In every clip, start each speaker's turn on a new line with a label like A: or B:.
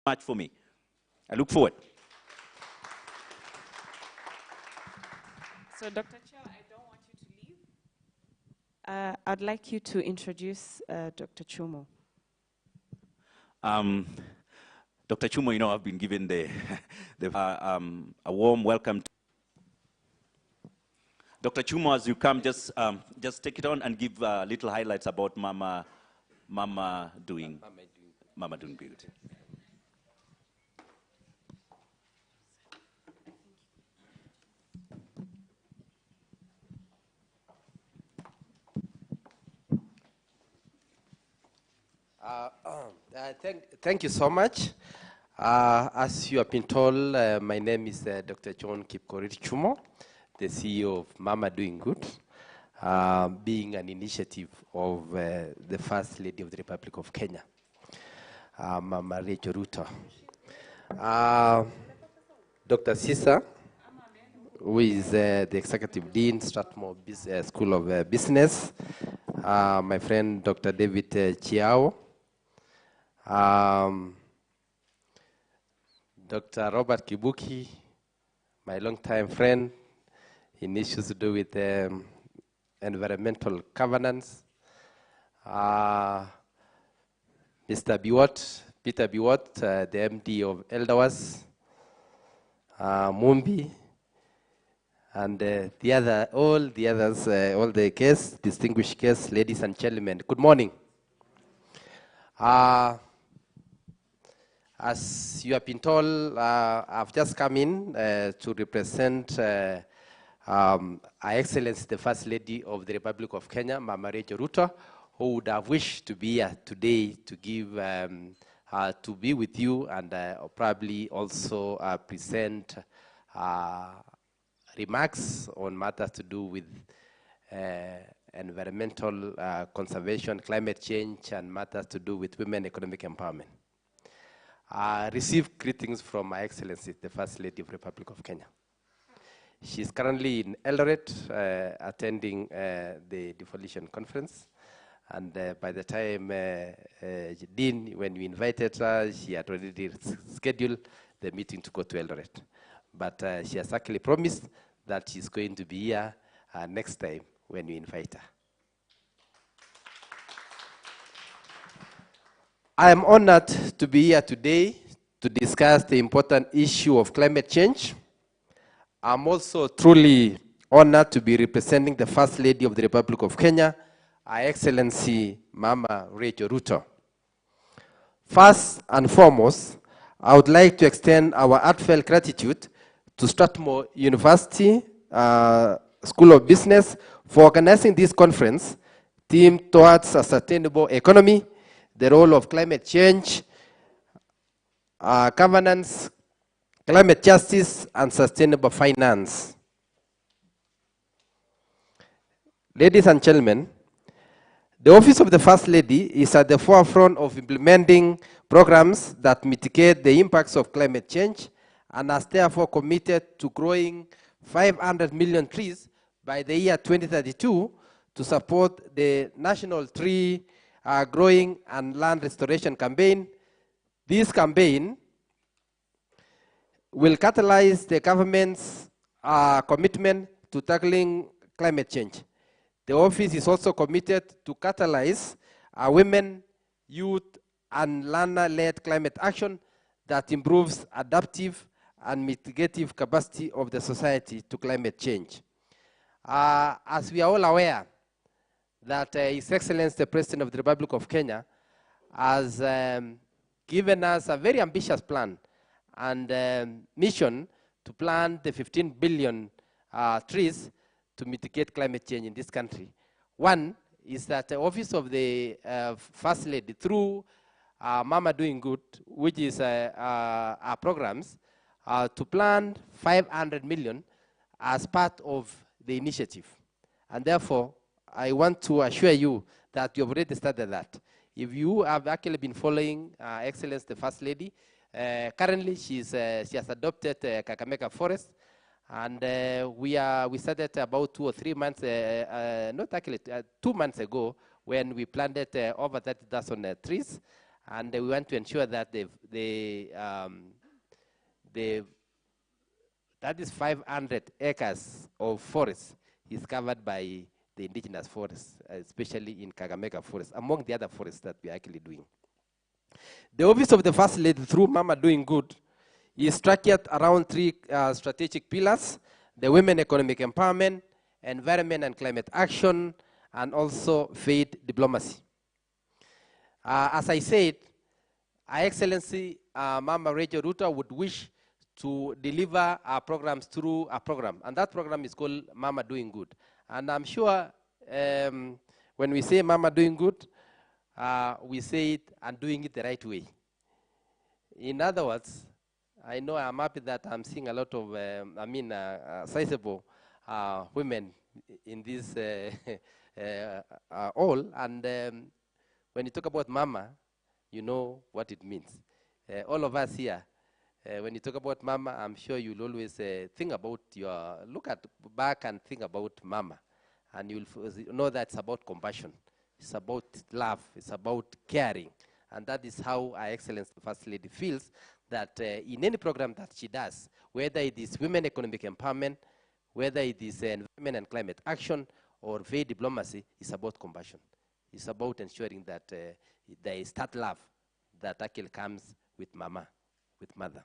A: much for me. I look forward.
B: So, Dr. Chair, I don't want you to leave. I'd like you to introduce Dr. Chumo.
A: Dr. Chumo, you know, I've been given a warm welcome. Dr. Chumo, as you come, just take it on and give little highlights about Mama doing good.
C: Thank you so much. As you have been told, my name is Dr. John Kipkorir Chumo, the CEO of Mama Doing Good, being an initiative of the First Lady of the Republic of Kenya, Mama Rachel Ruto. Dr. Sisa, who is the Executive Dean, Strathmore School of Business, my friend Dr. David Chiao, Dr. Robert Kibuki, my longtime friend in issues to do with environmental governance, Mr. Biwott, Peter Biwott, the MD of Eldawas, Mumbi, and all the guests, distinguished guests, ladies and gentlemen. Good morning. As you have been told, I've just come in to represent Her Excellency, the First Lady of the Republic of Kenya, Mama Rachel Ruto, who would have wished to be here today to give, to be with you and probably also present remarks on matters to do with environmental conservation, climate change, and matters to do with women economic empowerment. Received greetings from Her Excellency, the First Lady of the Republic of Kenya. She's currently in Eldoret attending the devolution conference. And by the time, Dean, when we invited her, she had already scheduled the meeting to go to Eldoret. But she has actually promised that she's going to be here next time when we invite her. I am honored to be here today to discuss the important issue of climate change. I'm also truly honored to be representing the First Lady of the Republic of Kenya, Her Excellency Mama Rachel Ruto. First and foremost, I would like to extend our heartfelt gratitude to Strathmore University School of Business for organizing this conference themed towards a sustainable economy, the role of climate change, governance, climate justice, and sustainable finance. Ladies and gentlemen, the Office of the First Lady is at the forefront of implementing programs that mitigate the impacts of climate change and has therefore committed to growing 500 million trees by the year 2032 to support the National Tree Growing and Land Restoration Campaign. This campaign will catalyze the government's commitment to tackling climate change. The office is also committed to catalyze women, youth, and learner-led climate action that improves adaptive and mitigative capacity of the society to climate change. As we are all aware that His Excellency the President of the Republic of Kenya has given us a very ambitious plan and mission to plant the 15 billion trees to mitigate climate change in this country. One is that the Office of the First Lady, through Mama Doing Good, which is our programs, to plant 500 million as part of the initiative. And therefore, I want to assure you that you have already started that. If you have actually been following Excellency the First Lady, currently she has adopted Kakamega Forest, and we started about 2 or 3 months, not actually 2 months ago, when we planted over 30,000 trees. And we want to ensure that that is 500 acres of forest is covered by the indigenous forests, especially in Kakamega Forest, among the other forests that we are actually doing. The Office of the First Lady, through Mama Doing Good, is structured around three strategic pillars: the women economic empowerment, environment and climate action, and also faith diplomacy. As I said, Her Excellency Mama Rachel Ruto would wish to deliver our programs through a program, and that program is called Mama Doing Good. And I'm sure when we say Mama Doing Good, we say it and doing it the right way. In other words, I know I'm happy that I'm seeing a lot of, sizable women in this all. And when you talk about Mama, you know what it means. All of us here, when you talk about Mama, I'm sure you'll always think about look at back and think about Mama. And you'll know that it's about compassion. It's about love. It's about caring. And that is how Her Excellency the First Lady feels that in any program that she does, whether it is women economic empowerment, whether it is environment and climate action, or faith diplomacy, it's about compassion. It's about ensuring that there is that love that actually comes with Mama, with Mother.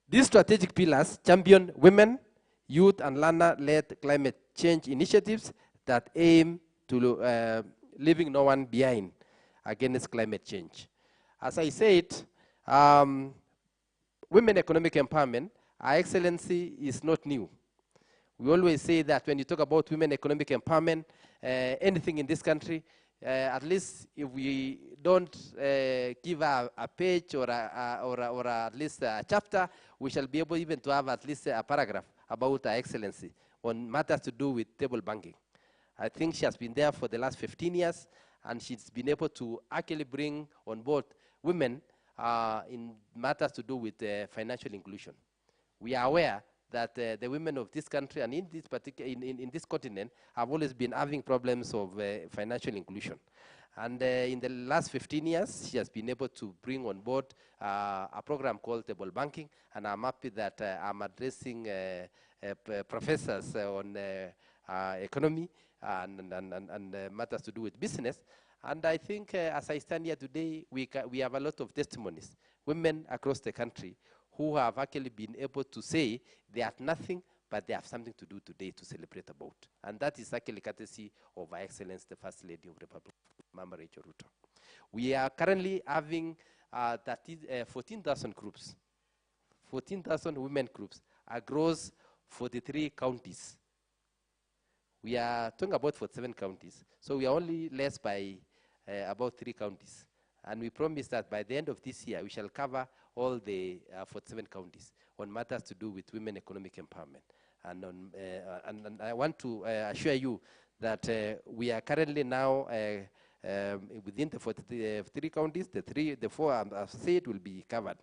C: These strategic pillars champion women, youth, and learner-led climate change initiatives that aim to leaving no one behind against climate change. As I said, women economic empowerment, Her Excellency, is not new. We always say that when you talk about women economic empowerment, anything in this country, at least if we don't give a page or at least a chapter, we shall be able even to have at least a paragraph about Her Excellency on matters to do with table banking. I think she has been there for the last 15 years, and she's been able to actually bring on board women in matters to do with financial inclusion. We are aware that the women of this country and in this particular in this continent have always been having problems of financial inclusion. And in the last 15 years, she has been able to bring on board a program called Table Banking, and I'm happy that I'm addressing professors on economy and matters to do with business. And I think as I stand here today, we have a lot of testimonies, women across the country who have actually been able to say they have nothing, but they have something to do today to celebrate about. And that is actually courtesy of Her Excellency, the First Lady of the Republic, Mama Rachel Ruto. We are currently having 14,000 groups, 14,000 women groups across 43 counties. We are talking about 47 counties. So we are only less by about 3 counties. And we promise that by the end of this year, we shall cover all the 47 counties on matters to do with women economic empowerment. And I want to assure you that we are currently now within the 43 counties, the 4 I've said will be covered.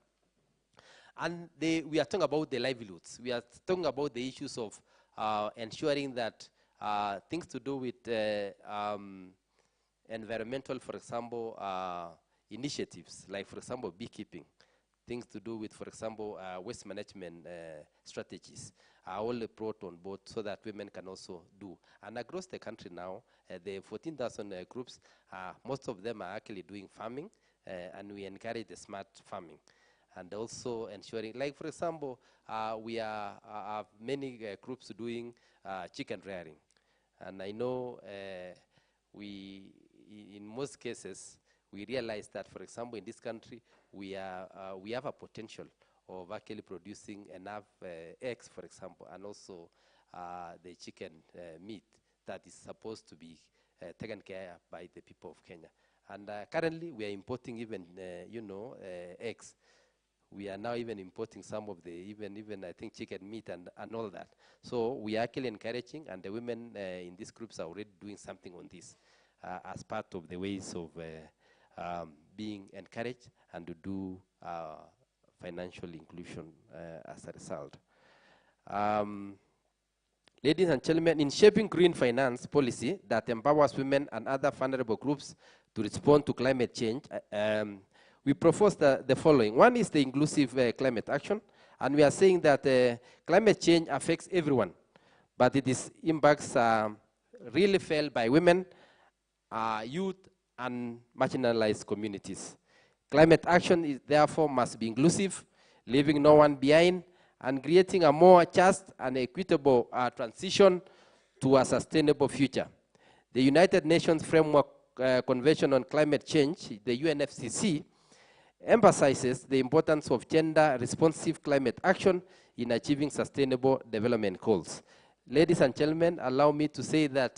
C: And we are talking about the livelihoods. We are talking about the issues of ensuring that things to do with environmental, for example, initiatives, like, for example, beekeeping, things to do with, for example, waste management strategies are all brought on board so that women can also do. And across the country now, the 14,000 groups, most of them are actually doing farming, and we encourage the smart farming. And also ensuring, like, for example, we have many groups doing chicken rearing. And I know in most cases, we realize that, for example, in this country, we have a potential of actually producing enough eggs, for example, and also the chicken meat that is supposed to be taken care of by the people of Kenya. And currently, we are importing even, eggs. We are now even importing some of the, even I think, chicken meat and all that. So we are actually encouraging, and the women in these groups are already doing something on this as part of the ways of being encouraged and to do financial inclusion as a result. Ladies and gentlemen, in shaping green finance policy that empowers women and other vulnerable groups to respond to climate change, we propose the following. One is the inclusive climate action, and we are saying that climate change affects everyone, but its impacts are really felt by women, youth, and marginalized communities. Climate action is therefore must be inclusive, leaving no one behind, and creating a more just and equitable transition to a sustainable future. The United Nations Framework Convention on Climate Change, the UNFCCC, emphasizes the importance of gender-responsive climate action in achieving sustainable development goals. Ladies and gentlemen, allow me to say that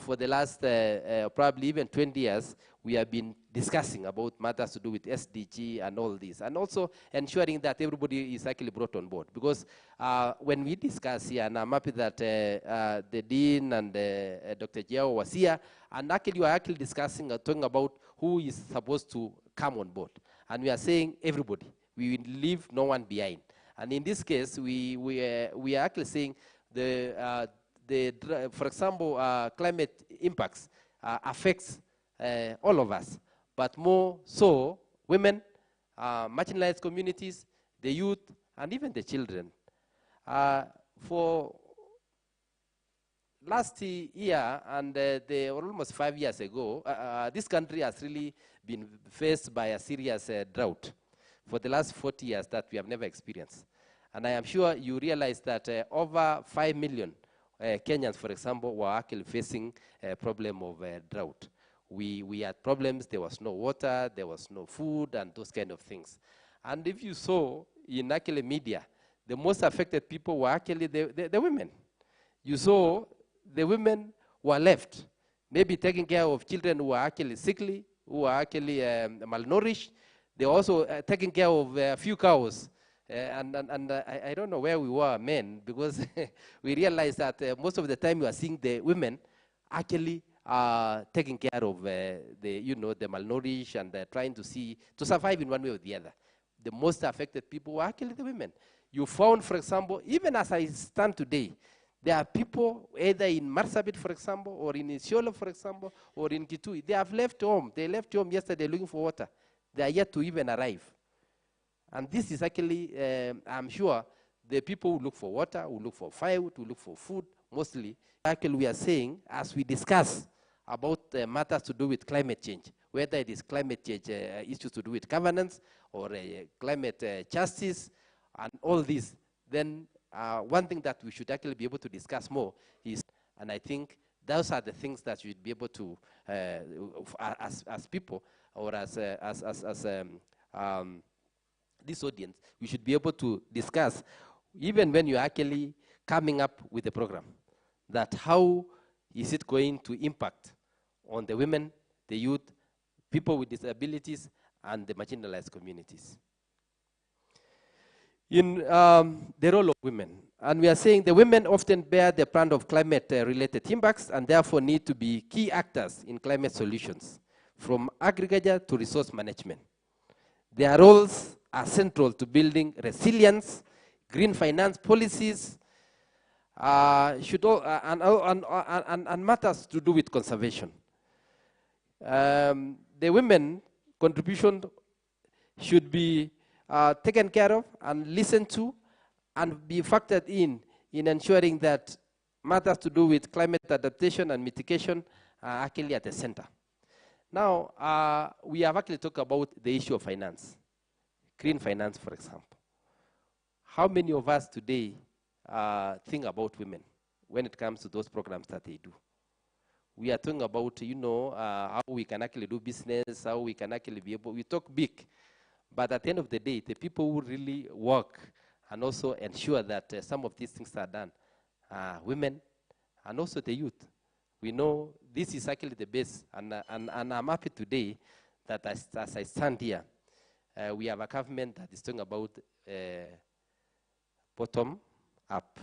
C: for the last probably even 20 years, we have been discussing about matters to do with SDG and all this, and also ensuring that everybody is actually brought on board. Because when we discuss here, and I'm happy that the Dean and Dr. Jiao was here, and actually we are actually discussing, talking about who is supposed to come on board. And we are saying everybody. We will leave no one behind. And in this case, we are actually saying for example, climate impacts affects all of us, but more so women, marginalized communities, the youth, and even the children. For last year and almost 5 years ago, this country has really been faced by a serious drought for the last 40 years that we have never experienced. And I am sure you realize that over 5 million Kenyans, for example, were actually facing a problem of drought. We had problems, there was no water, there was no food, and those kind of things. And if you saw in actually media, the most affected people were actually the women. You saw the women were left, maybe taking care of children who are actually sickly, who are actually malnourished. They also taking care of a few cows. I don't know where we were, men, because we realized that most of the time we are seeing the women actually taking care of the malnourished and trying to survive in one way or the other. The most affected people were actually the women. You found, for example, even as I stand today, there are people either in Marsabit, for example, or in Isiolo, for example, or in Kitui. They have left home. They left home yesterday looking for water. They are yet to even arrive. And this is actually, I'm sure, the people who look for water, who look for firewood, who look for food, mostly. Actually, we are saying, as we discuss about matters to do with climate change, whether it is climate change issues to do with governance or climate justice and all this, then one thing that we should actually be able to discuss more is, and I think those are the things that you should be able to, as people or as this audience, we should be able to discuss, even when you're actually coming up with a program, that how is it going to impact on the women, the youth, people with disabilities, and the marginalized communities. In the role of women, and we are saying the women often bear the brunt of climate-related impacts and therefore need to be key actors in climate solutions, from agriculture to resource management. Their roles are central to building resilience, green finance policies, and matters to do with conservation. The women contribution should be taken care of and listened to and be factored in ensuring that matters to do with climate adaptation and mitigation are actually at the center. Now, we have actually talked about the issue of finance, green finance, for example. How many of us today think about women when it comes to those programs that they do? We are talking about, how we can actually do business, how we can actually be able, we talk big. But at the end of the day, the people who really work and also ensure that some of these things are done are women and also the youth. We know this is actually the base, and I'm happy today that as I stand here, we have a government that is talking about bottom up.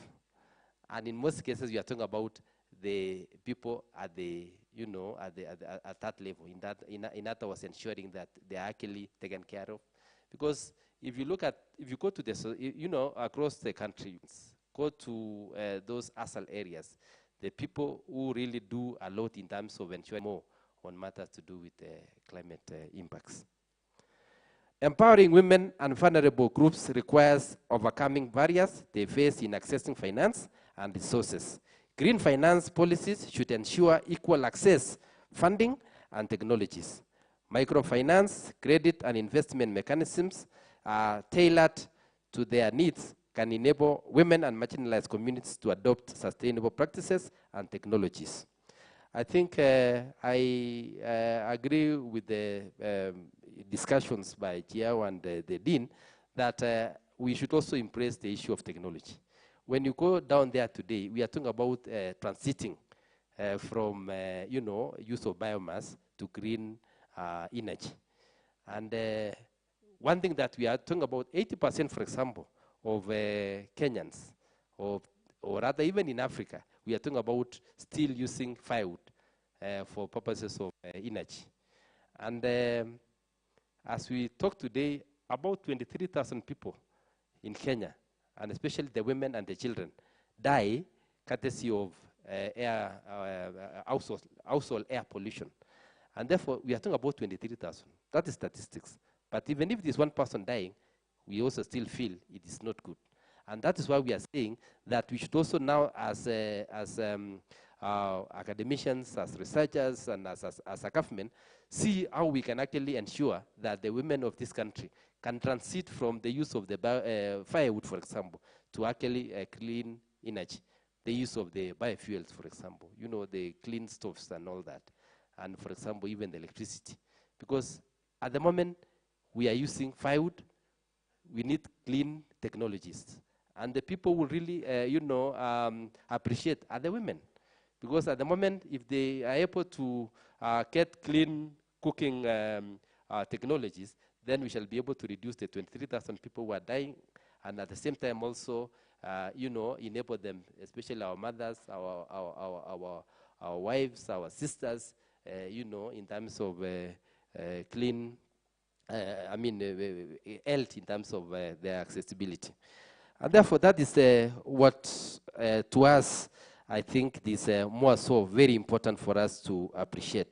C: And in most cases, we are talking about the people at the, at that level, in that was ensuring that they are actually taken care of. Because if you look at, if you go to the, across the country, go to those ASAL areas, the people who really do a lot in terms of ensuring more on matters to do with climate impacts. Empowering women and vulnerable groups requires overcoming barriers they face in accessing finance and resources. Green finance policies should ensure equal access, funding, and technologies. Microfinance, credit, and investment mechanisms are tailored to their needs can enable women and marginalized communities to adopt sustainable practices and technologies. I think I agree with the discussions by Chiao and the Dean that we should also embrace the issue of technology. When you go down there today, we are talking about transiting from use of biomass to green energy. And one thing that we are talking about, 80%, for example, of Kenyans, or rather even in Africa, we are talking about still using firewood for purposes of energy. And as we talk today, about 23,000 people in Kenya, and especially the women and the children, die courtesy of household air pollution. And therefore, we are talking about 23,000. That is statistics. But even if there's one person dying, we also still feel it is not good. And that is why we are saying that we should also now, as academicians, as researchers, and as a government, see how we can actually ensure that the women of this country can transit from the use of the firewood, for example, to actually clean energy. The use of the biofuels, for example, the clean stoves and all that. And for example, even the electricity. Because at the moment, we are using firewood. We need clean technologies. And the people will really, appreciate are the women. Because at the moment, if they are able to get clean cooking technologies, then we shall be able to reduce the 23,000 people who are dying, and at the same time also, enable them, especially our mothers, our wives, our sisters, in terms of clean, health in terms of their accessibility. And therefore, that is what, to us, I think is more so very important for us to appreciate.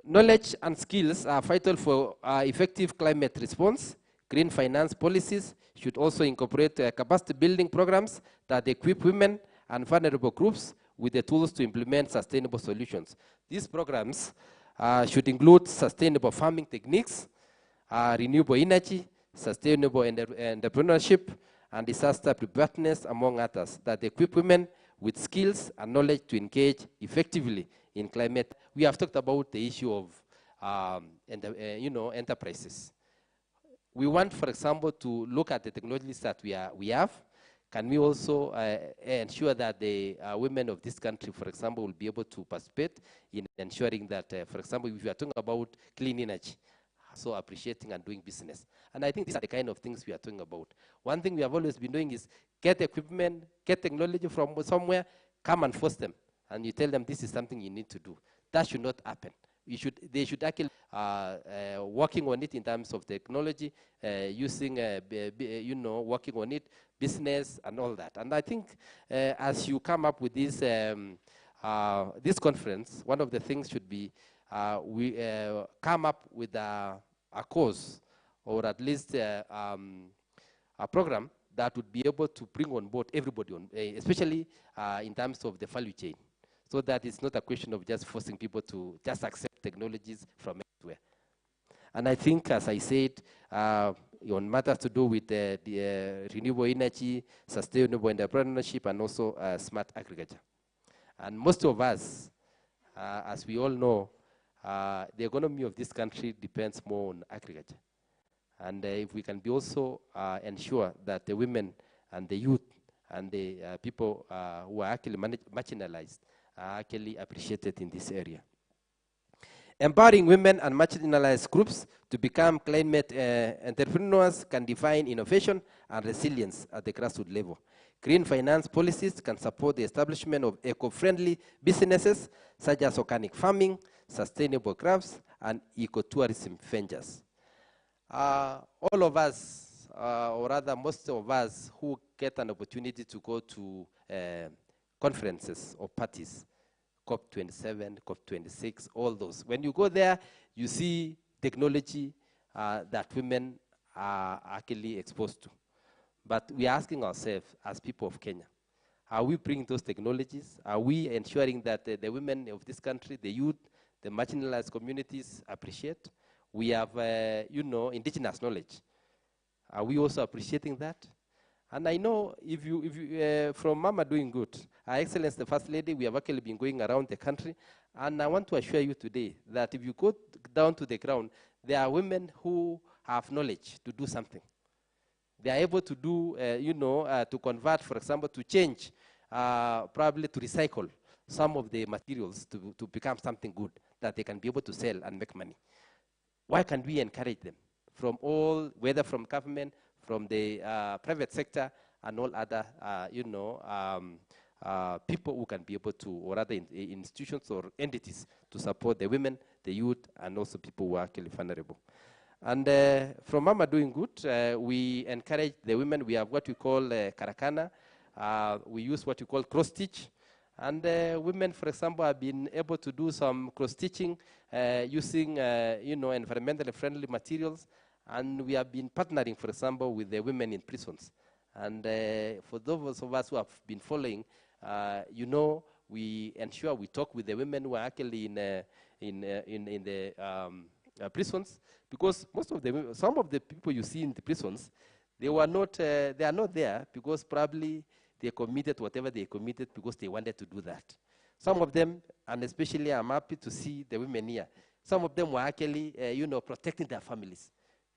C: Knowledge and skills are vital for effective climate response. Green finance policies should also incorporate capacity building programs that equip women and vulnerable groups with the tools to implement sustainable solutions. These programs should include sustainable farming techniques, renewable energy, sustainable entrepreneurship, and disaster preparedness, among others, that equip women with skills and knowledge to engage effectively in climate. We have talked about the issue of enterprises. We want, for example, to look at the technologies that we have. Can we also ensure that the women of this country, for example, will be able to participate in ensuring that, for example, if we are talking about clean energy, so appreciating and doing business. And I think these are the kind of things we are talking about. One thing we have always been doing is get equipment, get technology from somewhere, come and force them. And you tell them this is something you need to do. That should not happen. They should actually working on it in terms of technology, using, working on it, business and all that. And I think as you come up with this conference, one of the things should be we come up with a course, or at least a program that would be able to bring on board everybody, especially in terms of the value chain, so that it's not a question of just forcing people to just accept technologies from everywhere. And I think, as I said, on matters to do with the renewable energy, sustainable entrepreneurship, and also smart agriculture. And most of us, as we all know, the economy of this country depends more on agriculture. And if we can be also ensure that the women and the youth and the people who are actually marginalized are actually appreciated in this area. Empowering women and marginalized groups to become climate entrepreneurs can define innovation and resilience at the grassroots level. Green finance policies can support the establishment of eco-friendly businesses such as organic farming, sustainable crafts, and ecotourism ventures. All of us, or rather most of us who get an opportunity to go to conferences or parties, COP27, COP26, all those. When you go there, you see technology that women are actually exposed to. But we are asking ourselves as people of Kenya, are we bringing those technologies? Are we ensuring that the women of this country, the youth, the marginalized communities appreciate? We have, indigenous knowledge. Are we also appreciating that? And I know if you from Mama Doing Good, Her Excellency the First Lady, we have actually been going around the country, and I want to assure you today that if you go down to the ground, there are women who have knowledge to do something. They are able to do, to convert, for example, to change, probably to recycle some of the materials to become something good that they can be able to sell and make money. Why can't we encourage them from all, whether from government, from the private sector, and all other, people who can be able to, or other institutions or entities to support the women, the youth, and also people who are actually vulnerable. And from Mama Doing Good, we encourage the women. We have what we call karakana. We use what we call cross-stitch. And women, for example, have been able to do some cross-stitching using, environmentally friendly materials. And we have been partnering, for example, with the women in prisons. And for those of us who have been following, we ensure we talk with the women who are actually in the prisons, because some of the people you see in the prisons, they are not there because probably they committed whatever they committed because they wanted to do that. Some of them, and especially I'm happy to see the women here, some of them were actually, protecting their families.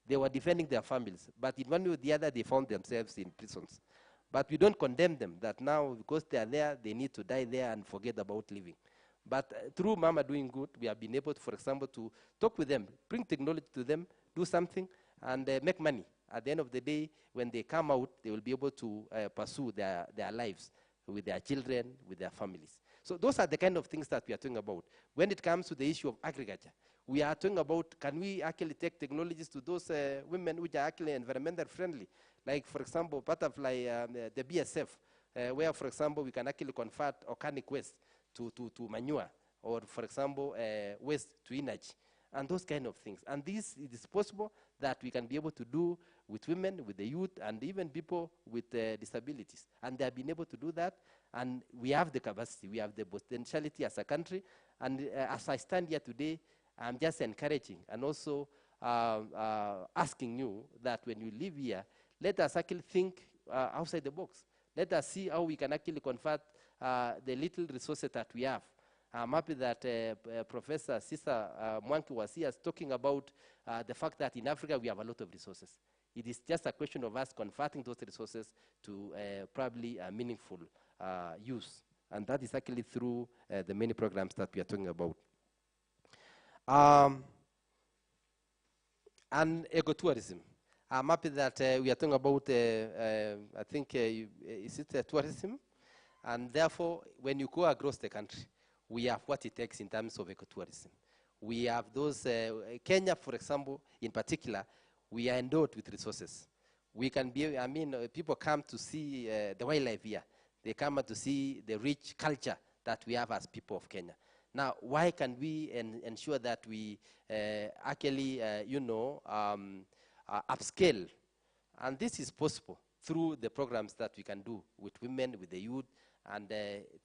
C: They were defending their families, but in one way or the other, they found themselves in prisons. But we don't condemn them that now, because they are there, they need to die there and forget about living. But through Mama Doing Good, we have been able to, for example, to talk with them, bring technology to them, do something, and make money. At the end of the day, when they come out, they will be able to pursue their lives with their children, with their families. So those are the kind of things that we are talking about. When it comes to the issue of agriculture, we are talking about, can we actually take technologies to those women which are actually environmental friendly? Like, for example, butterfly, the BSF, where, for example, we can actually convert organic waste to manure, or, for example, waste to energy, and those kind of things. And this, it is possible that we can be able to do with women, with the youth, and even people with disabilities. And they have been able to do that, and we have the capacity, we have the potentiality as a country. And as I stand here today, I'm just encouraging and also asking you that when you live here, let us actually think outside the box. Let us see how we can actually convert the little resources that we have. I'm happy that Professor Sister Mwangi was here talking about the fact that in Africa we have a lot of resources. It is just a question of us converting those resources to probably a meaningful use. And that is actually through the many programs that we are talking about. And ecotourism. I'm happy that we are talking about, I think, is it tourism? And therefore, when you go across the country, we have what it takes in terms of ecotourism. We have those, Kenya, for example, in particular, we are endowed with resources. We can be, people come to see the wildlife here. They come to see the rich culture that we have as people of Kenya. Now, why can we ensure that we actually, upscale? And this is possible through the programs that we can do with women, with the youth, and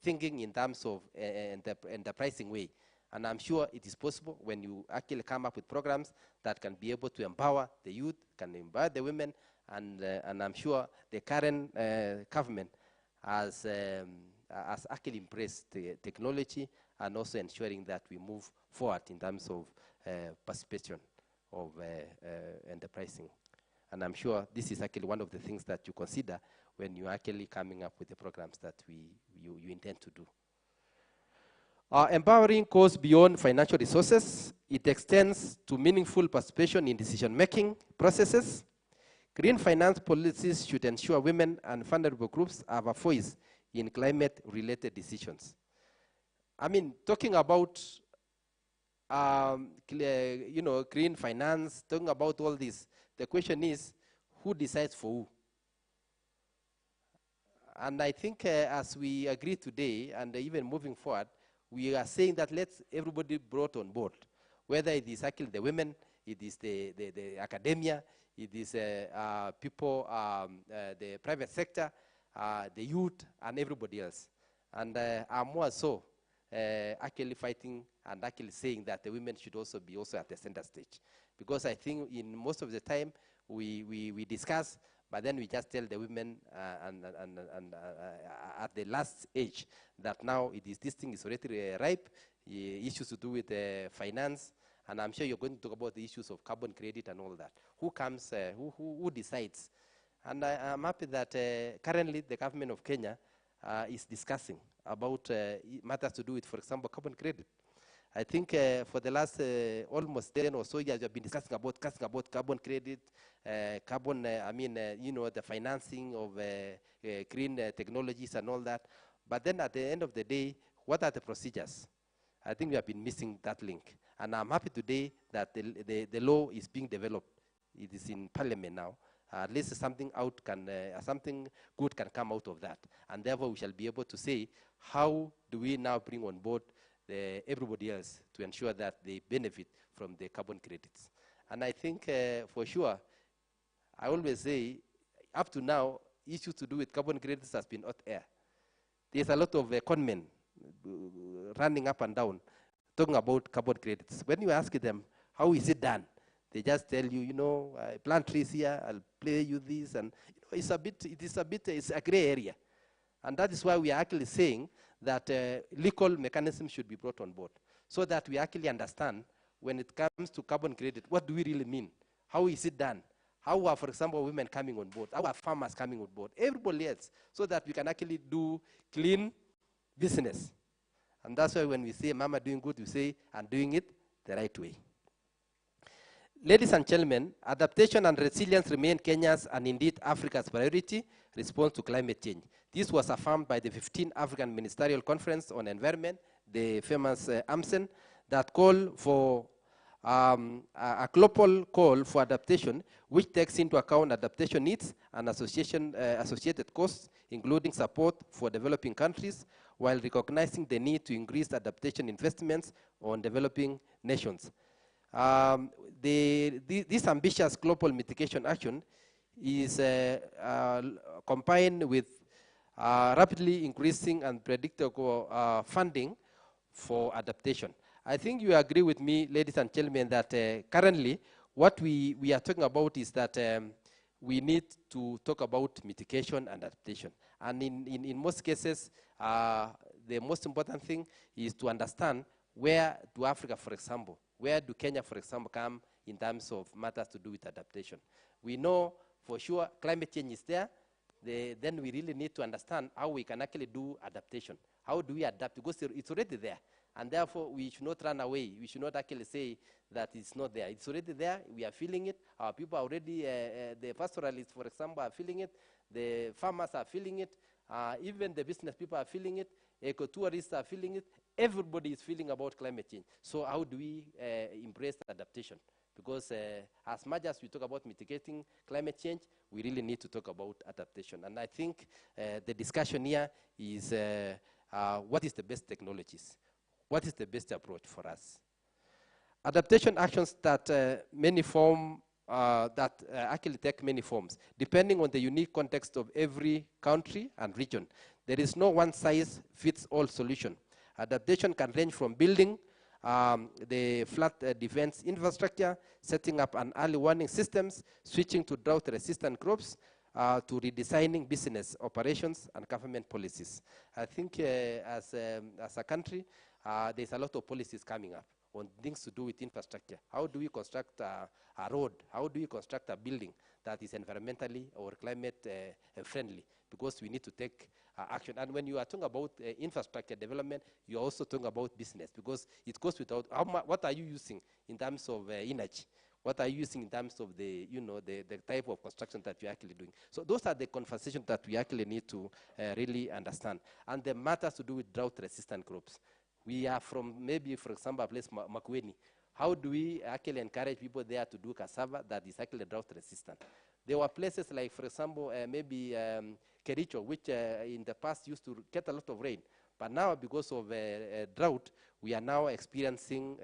C: thinking in terms of enterprising way. And I'm sure it is possible when you actually come up with programs that can be able to empower the youth, can empower the women, and I'm sure the current government has actually embraced the technology and also ensuring that we move forward in terms of participation of enterprising. And I'm sure this is actually one of the things that you consider when you're actually coming up with the programs that you intend to do. Empowering goes beyond financial resources. It extends to meaningful participation in decision-making processes. Green finance policies should ensure women and vulnerable groups have a voice in climate-related decisions. I mean, talking about green finance, talking about all this. The question is, who decides for who? And I think as we agree today, and even moving forward, we are saying that let's everybody brought on board, whether it is actually the women, it is the academia, it is people, the private sector, the youth, and everybody else. And I'm more so actually fighting and actually saying that the women should also be at the center stage. Because I think in most of the time, we discuss, but then we just tell the women at the last age that now this thing is already ripe, issues to do with finance, and I'm sure you're going to talk about the issues of carbon credit and all that. Who comes, who decides? And I'm happy that currently the government of Kenya is discussing about matters to do with, for example, carbon credit. I think for the last almost 10 or so years, we have been discussing about carbon credit, the financing of green technologies and all that. But then at the end of the day, what are the procedures? I think we have been missing that link. And I'm happy today that the law is being developed. It is in Parliament now. At least something good can come out of that. And therefore, we shall be able to say, how do we now bring on board everybody else to ensure that they benefit from the carbon credits? And I think for sure, I always say, up to now, issues to do with carbon credits has been hot air. There's a lot of conmen running up and down talking about carbon credits. When you ask them, how is it done? They just tell you, I plant trees here, I'll play you this, and it's a gray area. And that is why we are actually saying that legal mechanism should be brought on board, so that we actually understand when it comes to carbon credit, what do we really mean? How is it done? How are, for example, women coming on board? How are farmers coming on board? Everybody else, so that we can actually do clean business. And that's why when we say Mama doing good, we say, I'm doing it the right way. Ladies and gentlemen, adaptation and resilience remain Kenya's and indeed Africa's priority response to climate change. This was affirmed by the 15th African Ministerial Conference on Environment, the famous AMCEN, that call for a global call for adaptation, which takes into account adaptation needs and associated costs, including support for developing countries, while recognizing the need to increase adaptation investments on developing nations. This ambitious global mitigation action is combined with rapidly increasing and predictable funding for adaptation. I think you agree with me, ladies and gentlemen, that currently what we are talking about is that we need to talk about mitigation and adaptation. And in most cases, the most important thing is to understand where do Africa, for example, where do Kenya, for example, come in terms of matters to do with adaptation. We know for sure climate change is there. Then we really need to understand how we can actually do adaptation. How do we adapt? Because it's already there. And therefore, we should not run away. We should not actually say that it's not there. It's already there. We are feeling it. Our people are already, the pastoralists, for example, are feeling it. The farmers are feeling it. Even the business people are feeling it. Eco-tourists are feeling it. Everybody is feeling about climate change. So how do we embrace adaptation? Because as much as we talk about mitigating climate change, we really need to talk about adaptation. And I think the discussion here is what is the best technologies? What is the best approach for us? Adaptation actions that actually take many forms, depending on the unique context of every country and region. There is no one-size-fits-all solution. Adaptation can range from building the flood defense infrastructure, setting up an early warning systems, switching to drought-resistant crops, to redesigning business operations and government policies. I think as a country, there's a lot of policies coming up on things to do with infrastructure. How do we construct a road? How do we construct a building that is environmentally or climate friendly? Because we need to take action. And when you are talking about infrastructure development, you're also talking about business, because it goes without, what are you using in terms of energy? What are you using in terms of the type of construction that you're actually doing? So those are the conversations that we actually need to really understand. And the matters to do with drought-resistant crops. We are from maybe, for example, a place Makueni. How do we actually encourage people there to do cassava that is actually drought resistant? There were places like, for example, maybe Kericho, which in the past used to get a lot of rain. But now, because of drought, we are now experiencing,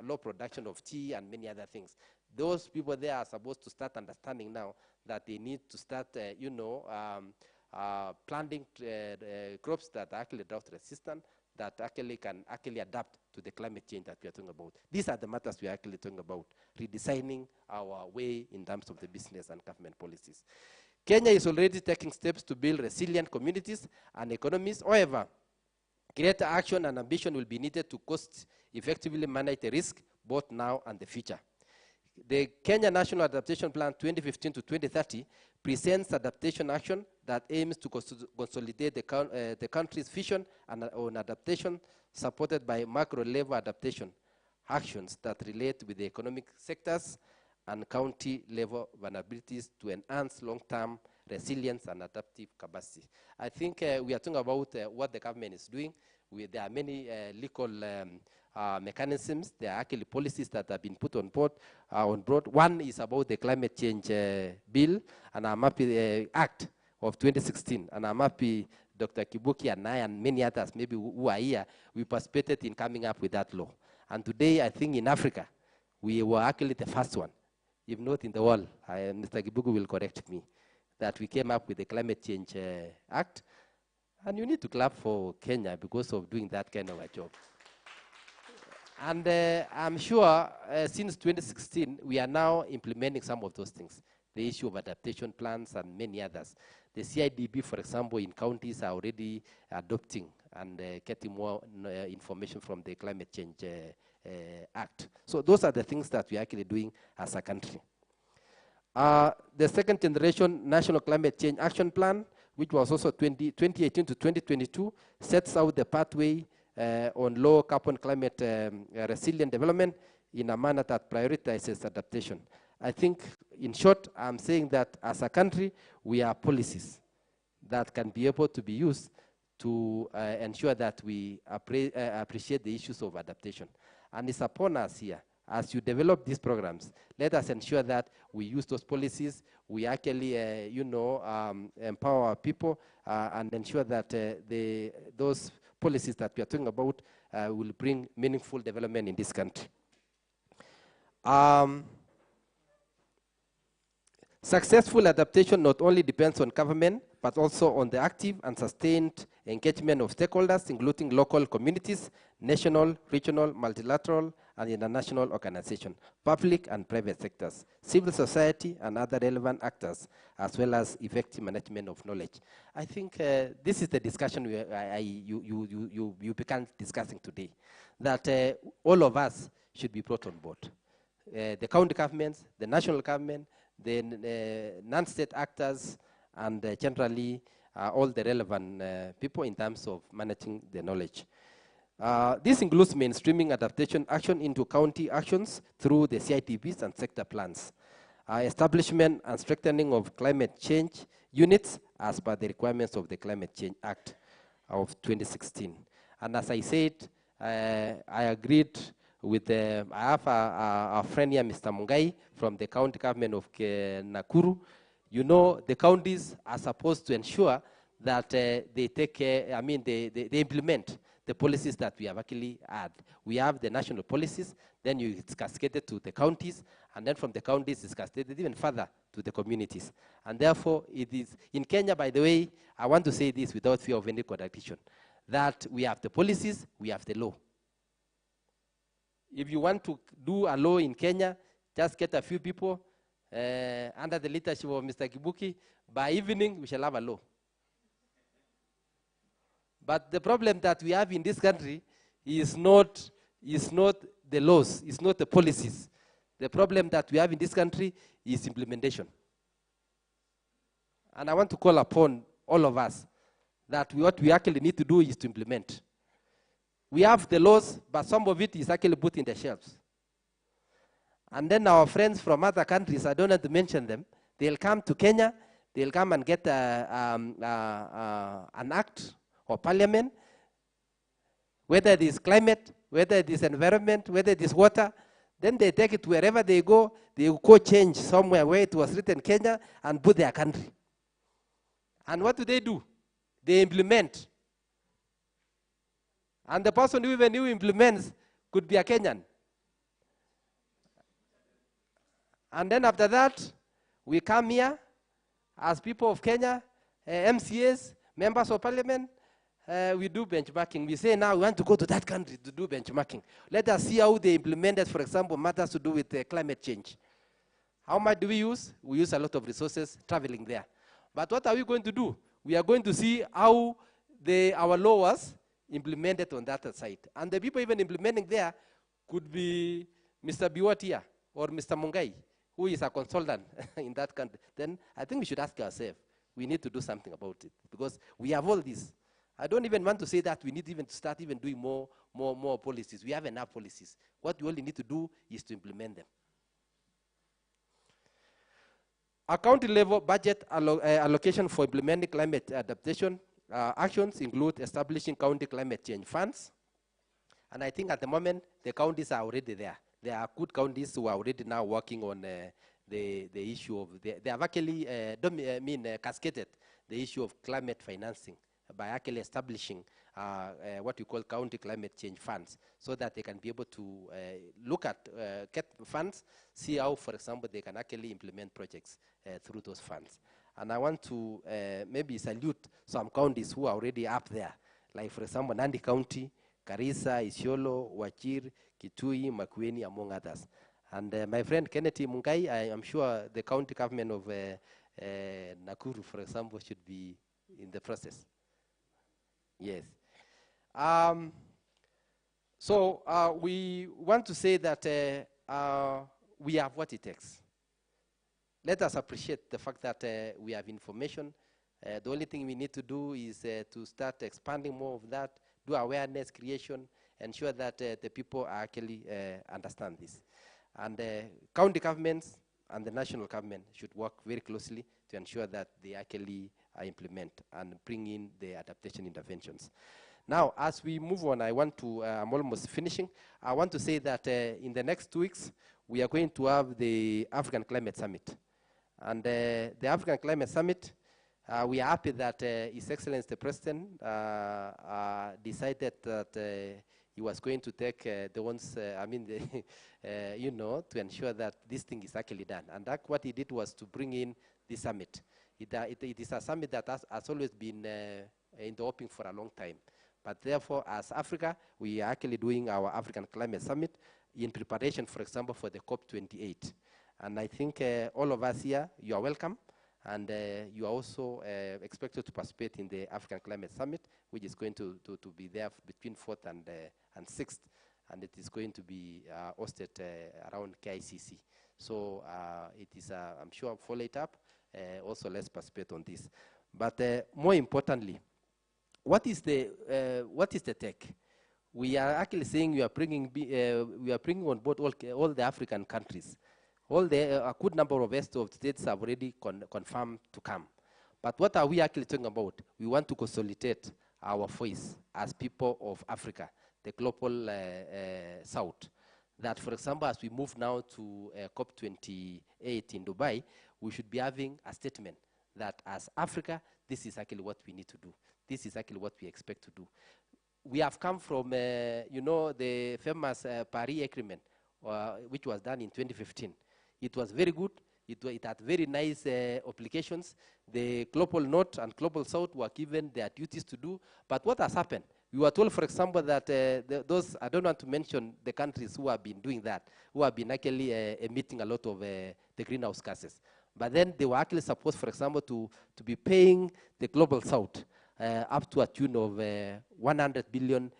C: low production of tea and many other things. Those people there are supposed to start understanding now that they need to start, planting crops that are actually drought resistant, that actually can adapt to the climate change that we are talking about. These are the matters we are actually talking about, redesigning our way in terms of the business and government policies. Kenya is already taking steps to build resilient communities and economies. However, greater action and ambition will be needed to cost effectively manage the risk both now and the future. The Kenya National Adaptation Plan 2015 to 2030 presents adaptation action that aims to consolidate the country's vision on adaptation, supported by macro-level adaptation actions that relate with the economic sectors and county-level vulnerabilities to enhance long-term resilience and adaptive capacity. I think we are talking about what the government is doing. There are many legal mechanisms. There are actually policies that have been put on board. One is about the climate change bill, and I'm happy Act of 2016, and I'm happy Dr. Kibuki and I and many others, maybe who are here, we participated in coming up with that law. And today, I think in Africa, we were actually the first one, if not in the world. Mr. Kibuki will correct me, that we came up with the Climate Change Act. And you need to clap for Kenya because of doing that kind of a job. And I'm sure since 2016, we are now implementing some of those things, the issue of adaptation plans and many others. The CIDB, for example, in counties are already adopting and getting more information from the Climate Change Act. So those are the things that we are actually doing as a country. The second generation National Climate Change Action Plan, which was also 2018 to 2022, sets out the pathway on low carbon climate resilient development in a manner that prioritizes adaptation. I think, in short, I'm saying that as a country, we have policies that can be able to be used to ensure that we appreciate the issues of adaptation. And it's upon us here, as you develop these programs, let us ensure that we use those policies, we actually, empower our people and ensure that those policies that we are talking about will bring meaningful development in this country. Successful adaptation not only depends on government, but also on the active and sustained engagement of stakeholders, including local communities, national, regional, multilateral, and international organizations, public and private sectors, civil society, and other relevant actors, as well as effective management of knowledge. I think this is the discussion you began discussing today, that all of us should be brought on board. The county governments, the national government, the non-state actors, and generally all the relevant people in terms of managing the knowledge. This includes mainstreaming adaptation action into county actions through the CITBs and sector plans, establishment and strengthening of climate change units as per the requirements of the Climate Change Act of 2016. And as I said, I agreed with I have a friend here, Mr. Mungai, from the county government of Nakuru. You know, the counties are supposed to ensure that they take care, they implement the policies that we have actually had. We have the national policies, then it's cascaded to the counties, and then from the counties it's cascaded even further to the communities. And therefore, it is, in Kenya, by the way, I want to say this without fear of any contradiction, that we have the policies, we have the law. If you want to do a law in Kenya, just get a few people under the leadership of Mr. Kibuki. By evening, we shall have a law. But the problem that we have in this country is not the laws, it's not the policies. The problem that we have in this country is implementation. And I want to call upon all of us that what we actually need to do is to implement. We have the laws, but some of it is actually put in the shelves. And then our friends from other countries, I don't want to mention them, they'll come to Kenya, they'll come and get an act or parliament, whether it is climate, whether it is environment, whether it is water. Then they take it wherever they go change somewhere where it was written Kenya and put their country. And what do? They implement. And the person who implements could be a Kenyan. And then after that, we come here as people of Kenya, MCAs, members of parliament, we do benchmarking. We say now we want to go to that country to do benchmarking. Let us see how they implemented, for example, matters to do with climate change. How much do we use? We use a lot of resources traveling there. But what are we going to do? We are going to see how our law was implemented on that side. And the people even implementing there could be Mr. Biwatia or Mr. Mungai, who is a consultant in that country. Then I think we should ask ourselves, we need to do something about it because we have all this. I don't even want to say that we need even to start even doing more policies. We have enough policies. What we only need to do is to implement them. Our county level budget allocation for implementing climate adaptation actions include establishing county climate change funds. And I think at the moment, the counties are already there. There are good counties who are already now working on the issue of, they have actually cascaded the issue of climate financing by actually establishing what we call county climate change funds so that they can be able to look at, get funds, see how, for example, they can actually implement projects through those funds. And I want to maybe salute some counties who are already up there, like, for example, Nandi County, Garissa, Isiolo, Wajir, Kitui, Makueni, among others. And my friend Kennedy Mungai, I am sure the county government of Nakuru, for example, should be in the process. Yes. So we want to say that we have what it takes. Let us appreciate the fact that we have information. The only thing we need to do is to start expanding more of that, do awareness creation, ensure that the people actually understand this. And county governments and the national government should work very closely to ensure that they actually implement and bring in the adaptation interventions. Now, as we move on, I want to, I'm almost finishing. I want to say that in the next 2 weeks, we are going to have the African Climate Summit. And the African Climate Summit, we are happy that His Excellency the President decided that he was going to take the ones, you know, to ensure that this thing is actually done. And that what he did was to bring in the summit. It is a summit that has always been in the offing for a long time. But therefore, as Africa, we are actually doing our African Climate Summit in preparation, for example, for the COP28. And I think all of us here, you are welcome. And you are also expected to participate in the African Climate Summit, which is going to be there between 4th and 6th. And it is going to be hosted around KICC. So it is, I'm sure, follow it up. Also, let's participate on this. But more importantly, what is the tech? We are actually saying we are bringing on board all the African countries. A good number of states have already confirmed to come. But what are we actually talking about? We want to consolidate our voice as people of Africa, the global south. That, for example, as we move now to COP28 in Dubai, we should be having a statement that as Africa, this is actually what we need to do. This is actually what we expect to do. We have come from, you know, the famous Paris Agreement, which was done in 2015. It was very good. It had very nice applications. The global north and global south were given their duties to do. But what has happened? We were told, for example, that those, I don't want to mention the countries who have been doing that, who have been actually emitting a lot of the greenhouse gases. But then they were actually supposed, for example, to be paying the global south up to a tune of $100 billion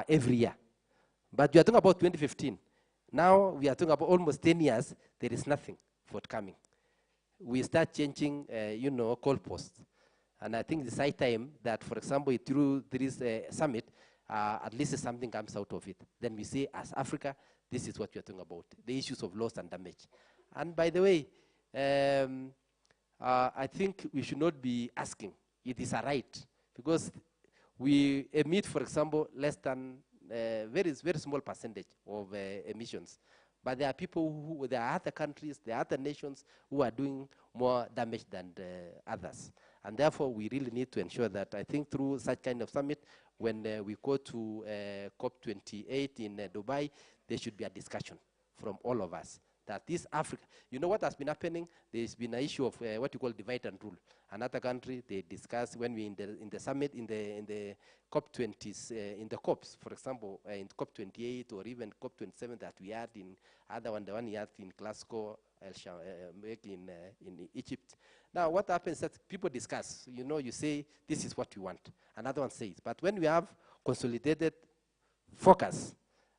C: every year. But we are talking about 2015. Now we are talking about almost 10 years, there is nothing forthcoming. We start changing, you know, goalposts. And I think it's high time that, for example, through this summit, at least something comes out of it. Then we say, as Africa, this is what we are talking about, the issues of loss and damage. And by the way, I think we should not be asking. It is a right. Because we emit, for example, less than very small percentage of emissions. But there are people there are other countries, there are other nations who are doing more damage than others. And therefore, we really need to ensure that, I think through such kind of summit, when we go to COP28 in Dubai, there should be a discussion from all of us that this Africa, you know what has been happening? There's been an issue of what you call divide and rule. Another country, they discuss when we in the summit, in the COP20s, in the COPs, for example, in COP28 or even COP27 that we had in the one we had in Glasgow, in Egypt. Now, what happens is that people discuss. You know, you say, this is what you want. Another one says. But when we have consolidated focus,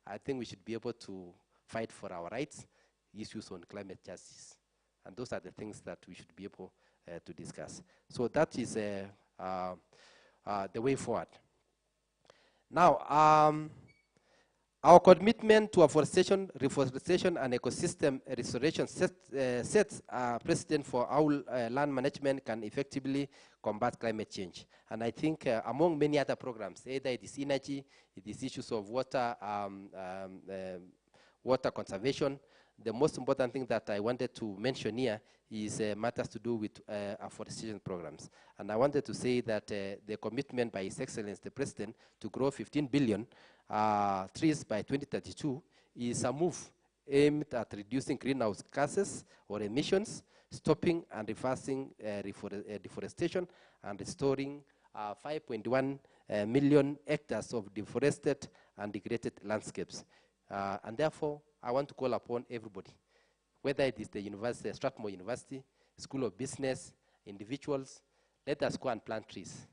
C: I think we should be able to fight for our rights, issues on climate justice. And those are the things that we should be able to discuss. So that is the way forward. Now, our commitment to afforestation, reforestation, and ecosystem restoration sets a precedent for how land management can effectively combat climate change. And I think among many other programs, either it is energy, it is issues of water, water conservation, the most important thing that I wanted to mention here is matters to do with afforestation programs. And I wanted to say that the commitment by His Excellency the President to grow 15 billion trees by 2032 is a move aimed at reducing greenhouse gases or emissions, stopping and reversing deforestation, and restoring 5.1 million hectares of deforested and degraded landscapes. And therefore, I want to call upon everybody, whether it is the university, Strathmore University, School of Business, individuals, let us go and plant trees.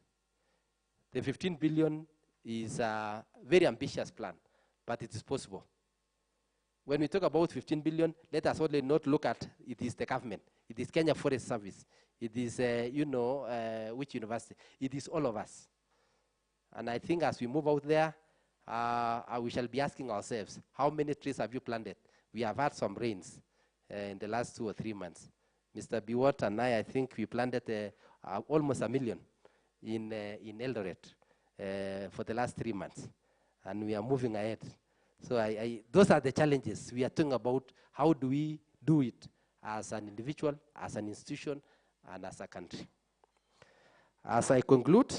C: The 15 billion is a very ambitious plan, but it is possible. When we talk about 15 billion, let us only not look at it is the government. It is Kenya Forest Service. It is, which university. It is all of us. And I think as we move out there, we shall be asking ourselves, how many trees have you planted? We have had some rains in the last 2 or 3 months. Mr. Biwott and I think we planted almost 1 million in Eldoret for the last 3 months. And we are moving ahead. So those are the challenges. We are talking about how do we do it as an individual, as an institution, and as a country. As I conclude,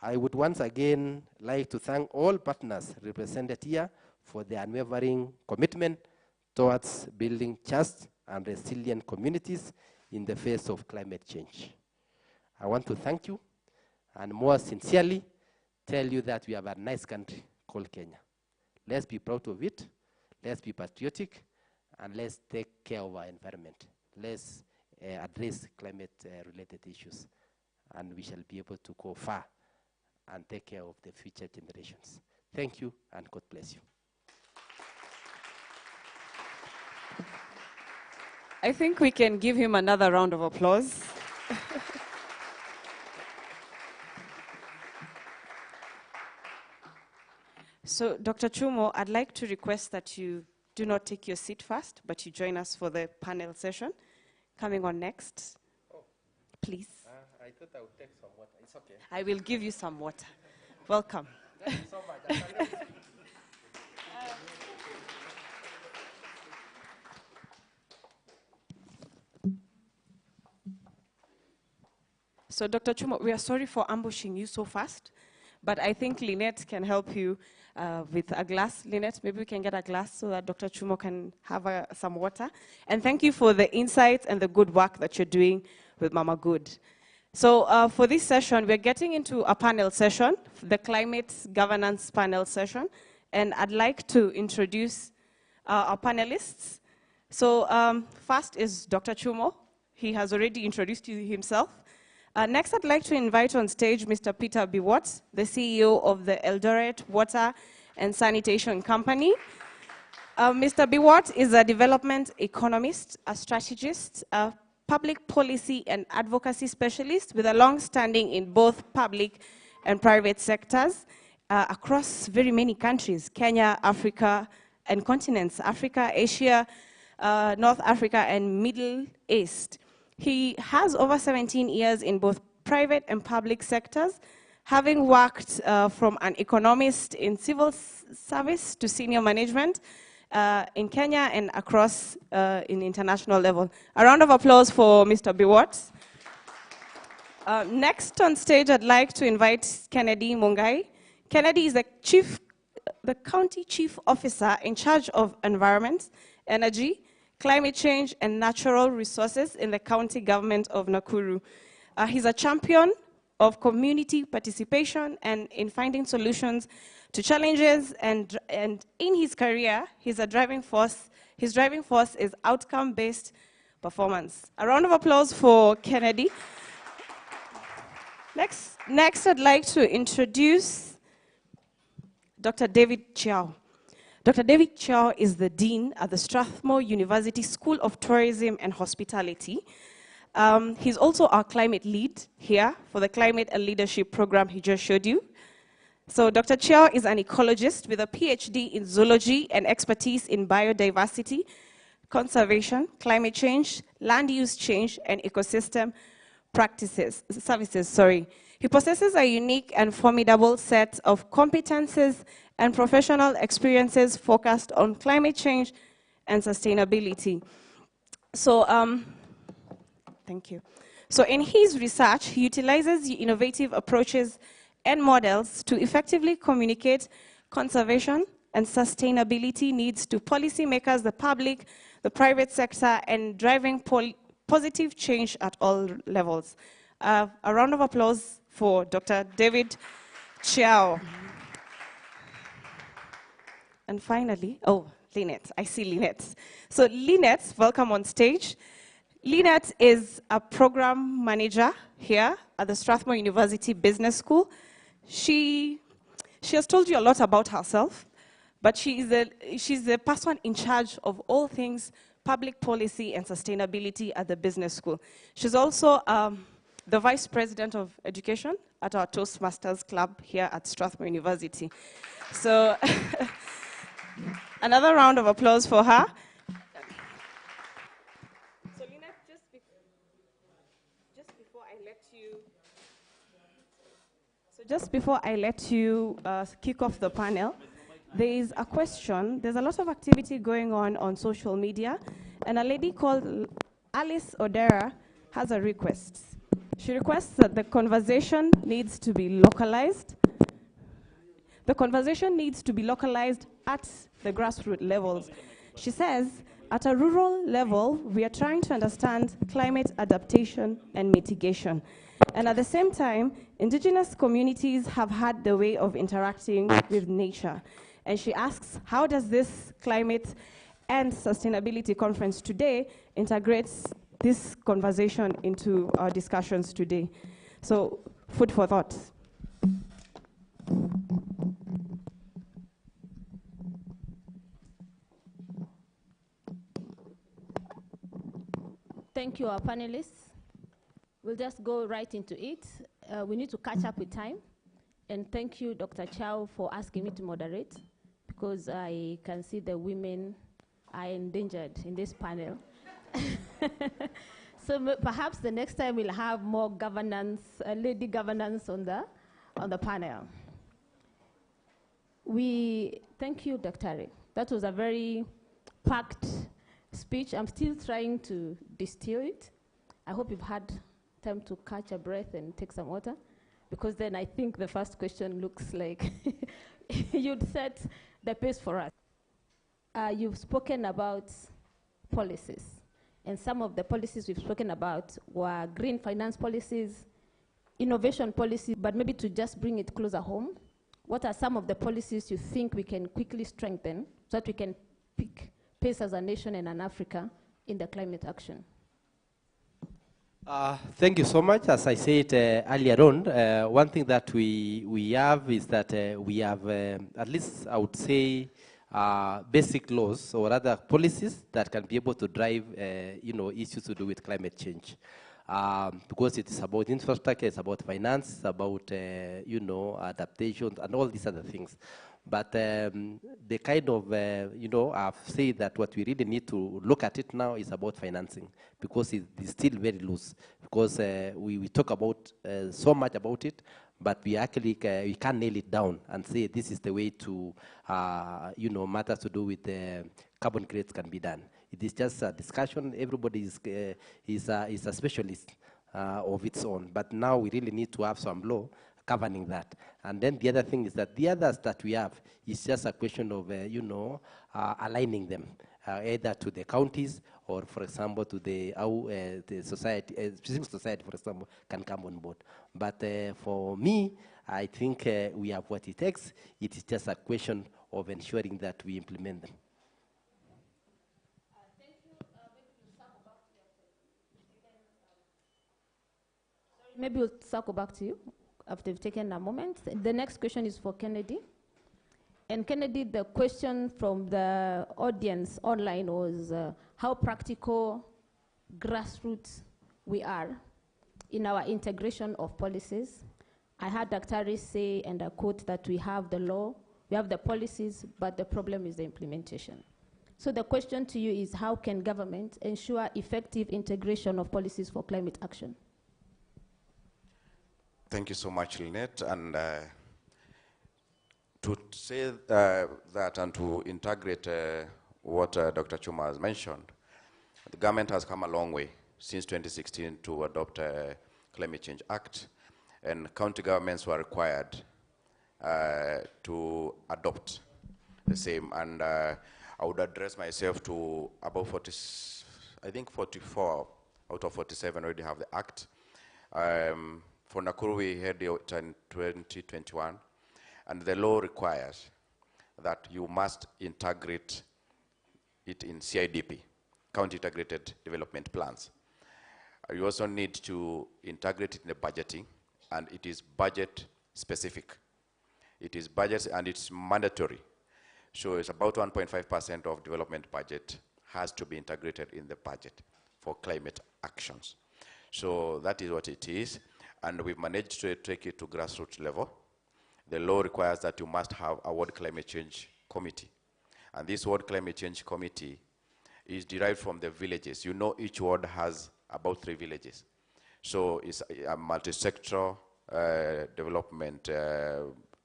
C: I would once again like to thank all partners represented here for their unwavering commitment towards building just and resilient communities in the face of climate change. I want to thank you and more sincerely tell you that we have a nice country called Kenya. Let's be proud of it, let's be patriotic, and let's take care of our environment. Let's address climate-related issues, and we shall be able to go far and take care of the future generations. Thank you, and God bless you.
B: I think we can give him another round of applause. So, Dr. Chumo, I'd like to request that you do not take your seat first, but you join us for the panel session. Coming on next, please.
C: I thought I would take some water. It's okay.
B: I will give you some water. Welcome.
C: Thank you so much.
B: So, Dr. Chumo, we are sorry for ambushing you so fast, but I think Lynette can help you with a glass. Lynette, maybe we can get a glass so that Dr. Chumo can have some water. And thank you for the insights and the good work that you're doing with Mama Good. So for this session, we're getting into a panel session, the Climate Governance panel session, and I'd like to introduce our panelists. So first is Dr. Chumo. He has already introduced you himself. Next, I'd like to invite on stage Mr. Peter Biwott, the CEO of the Eldoret Water and Sanitation Company. Mr. Biwott is a development economist, a strategist, a public policy and advocacy specialist with a long standing in both public and private sectors across very many countries, Kenya, Africa, and continents, Africa, Asia, North Africa, and Middle East. He has over 17 years in both private and public sectors, having worked from an economist in civil service to senior management in Kenya and across in international level. A round of applause for Mr. Biwott. Next on stage, I'd like to invite Kennedy Mungai. Kennedy is the County Chief Officer in charge of environment, energy, climate change, and natural resources in the county government of Nakuru. He's a champion of community participation and in finding solutions to challenges, and in his career, he's a driving force. His driving force is outcome-based performance. A round of applause for Kennedy. Next, I'd like to introduce Dr. David Chiao. Dr. David Chiao is the Dean at the Strathmore University School of Tourism and Hospitality. He's also our climate lead here for the Climate and Leadership program he just showed you. So Dr. Chiao is an ecologist with a PhD in zoology and expertise in biodiversity, conservation, climate change, land use change, and ecosystem services. He possesses a unique and formidable set of competences and professional experiences focused on climate change and sustainability. So, thank you. So in his research, he utilizes innovative approaches and models to effectively communicate conservation and sustainability needs to policymakers, the public, the private sector, and driving positive change at all levels. A round of applause for Dr. David Chiao. And finally, oh, Lynette, I see Lynette. So Lynette, welcome on stage. Lynette is a program manager here at the Strathmore University Business School. She has told you a lot about herself, but she's the person in charge of all things public policy and sustainability at the business school. She's also the Vice President of Education at our Toastmasters Club here at Strathmore University. So another round of applause for her. So Lynette, just before I let you kick off the panel, there is a question. There's a lot of activity going on social media, and a lady called Alice Odera has a request. She requests that the conversation needs to be localized. The conversation needs to be localized at the grassroots levels. She says, at a rural level, we are trying to understand climate adaptation and mitigation. And at the same time, indigenous communities have had the way of interacting with nature. And she asks, how does this climate and sustainability conference today integrates this conversation into our discussions today? So, food for thought.
D: Thank you, our panelists. We'll just go right into it. We need to catch up with time. And thank you, Dr. Chiao, for asking me to moderate, because I can see the women are endangered in this panel. So perhaps the next time we'll have more governance, lady governance on the panel. Thank you, Dr. Ari. That was a very packed speech. I'm still trying to distill it. I hope you've had time to catch a breath and take some water, because then I think the first question looks like you'd set the pace for us. You've spoken about policies, and some of the policies we've spoken about were green finance policies, innovation policies, but maybe to just bring it closer home, what are some of the policies you think we can quickly strengthen so that we can pick pace as a nation and an Africa in the climate action?
C: Thank you so much. As I said earlier on, one thing that we have is that we have, at least I would say, basic laws or other policies that can be able to drive, issues to do with climate change. Because it is about infrastructure, it's about finance, it's about, adaptation and all these other things. But the kind of, I've said that what we really need to look at it now is about financing, because it is still very loose. Because we talk about so much about it, but we actually we can't nail it down and say this is the way to, matters to do with carbon credits can be done. It is just a discussion. Everybody is a specialist of its own, but now we really need to have some law governing that. And then the other thing is that the others that we have is just a question of, aligning them, either to the counties or, for example, to the society, civil society, for example, can come on board. But for me, I think we have what it takes. It is just a question of ensuring that we implement them.
D: Maybe we'll circle back to you after you've taken a moment. The next question is for Kennedy. And Kennedy, the question from the audience online was how practical grassroots we are in our integration of policies. I heard Dr. say, and I quote, that we have the law, we have the policies, but the problem is the implementation. So the question to you is, how can government ensure effective integration of policies for climate action?
E: Thank you so much, Lynette. And to say that and to integrate what Dr. Chuma has mentioned, the government has come a long way since 2016 to adopt a Climate Change Act, and county governments were required to adopt the same. And I would address myself to about 44 out of 47 already have the act. For Nakuru, we had it in 2021, and the law requires that you must integrate it in CIDP, County Integrated Development Plans. You also need to integrate it in the budgeting, and it is budget specific. It is budget and it's mandatory. So it's about 1.5% of development budget has to be integrated in the budget for climate actions. So that is what it is. And we've managed to take it to grassroots level. The law requires that you must have a World Climate Change Committee. And this World Climate Change Committee is derived from the villages. You know, each ward has about 3 villages. So it's a multi-sectoral development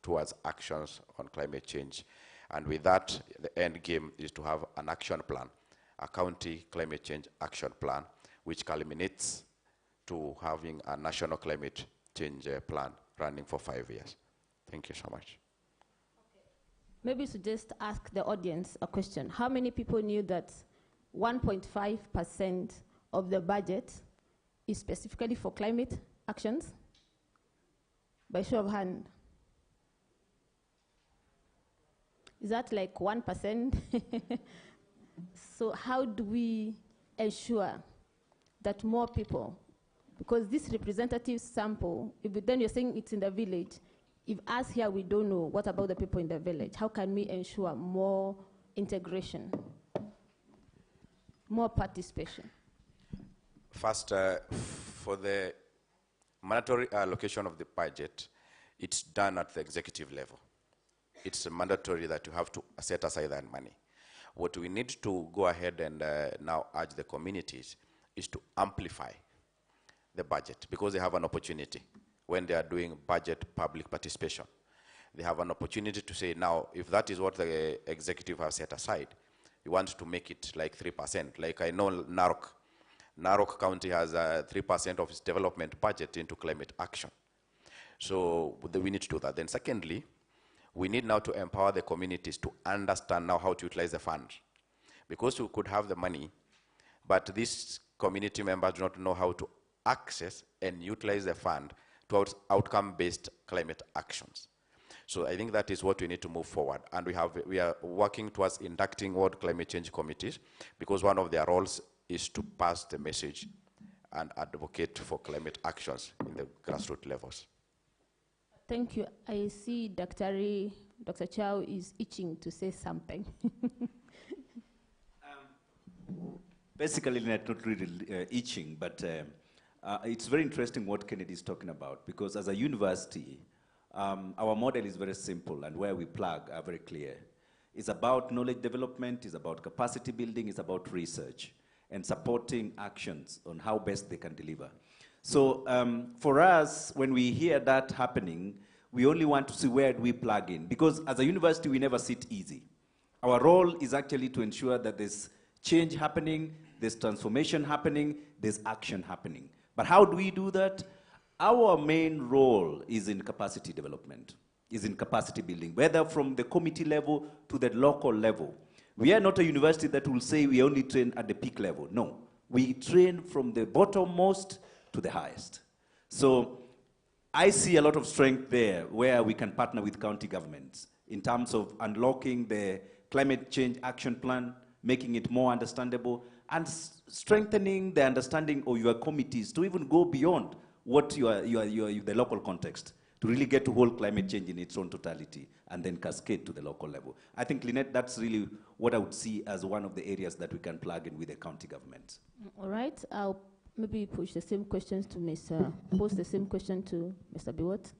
E: towards actions on climate change. And with that, the end game is to have an action plan, a county climate change action plan, which culminates to having a national climate change plan running for 5 years. Thank you so much.
D: Okay. Maybe to just ask the audience a question. How many people knew that 1.5% of the budget is specifically for climate actions? By show of hand. Is that like 1%? So how do we ensure that more people, because this representative sample, if then you're saying it's in the village, if us here we don't know, what about the people in the village? How can we ensure more integration, more participation?
E: First, for the mandatory allocation of the budget, it's done at the executive level. It's mandatory that you have to set aside that money. What we need to go ahead and now urge the communities is to amplify the budget, because they have an opportunity when they are doing budget public participation. They have an opportunity to say, now, if that is what the executive has set aside, you want to make it like 3%. Like I know Narok County has 3% of its development budget into climate action. So we need to do that. Then secondly, we need now to empower the communities to understand now how to utilize the fund. Because we could have the money, but these community members do not know how to access and utilize the fund towards outcome-based climate actions. So I think that is what we need to move forward. And we are working towards inducting World Climate Change Committees, because one of their roles is to pass the message and advocate for climate actions in the grassroots levels.
D: Thank you. I see Dr. Chow is itching to say something.
A: Basically, not really itching, but it's very interesting what Kennedy is talking about, because as a university, our model is very simple, and where we plug are very clear. It's about knowledge development, it's about capacity building, it's about research, and supporting actions on how best they can deliver. So for us, when we hear that happening, we only want to see where do we plug in. Because as a university, we never sit easy. Our role is actually to ensure that there's change happening, there's transformation happening, there's action happening. But how do we do that? Our main role is in capacity development, is in capacity building, whether from the committee level to the local level. We are not a university that will say we only train at the peak level. No, we train from the bottommost to the highest. So I see a lot of strength there where we can partner with county governments in terms of unlocking the climate change action plan, making it more understandable, and strengthening the understanding of your committees to even go beyond what the local context, to really get to hold climate change in its own totality and then cascade to the local level. I think, Lynette, that's really what I would see as one of the areas that we can plug in with the county government.
D: All right, I'll maybe push the same questions to pose the same question to Mr. Biwott.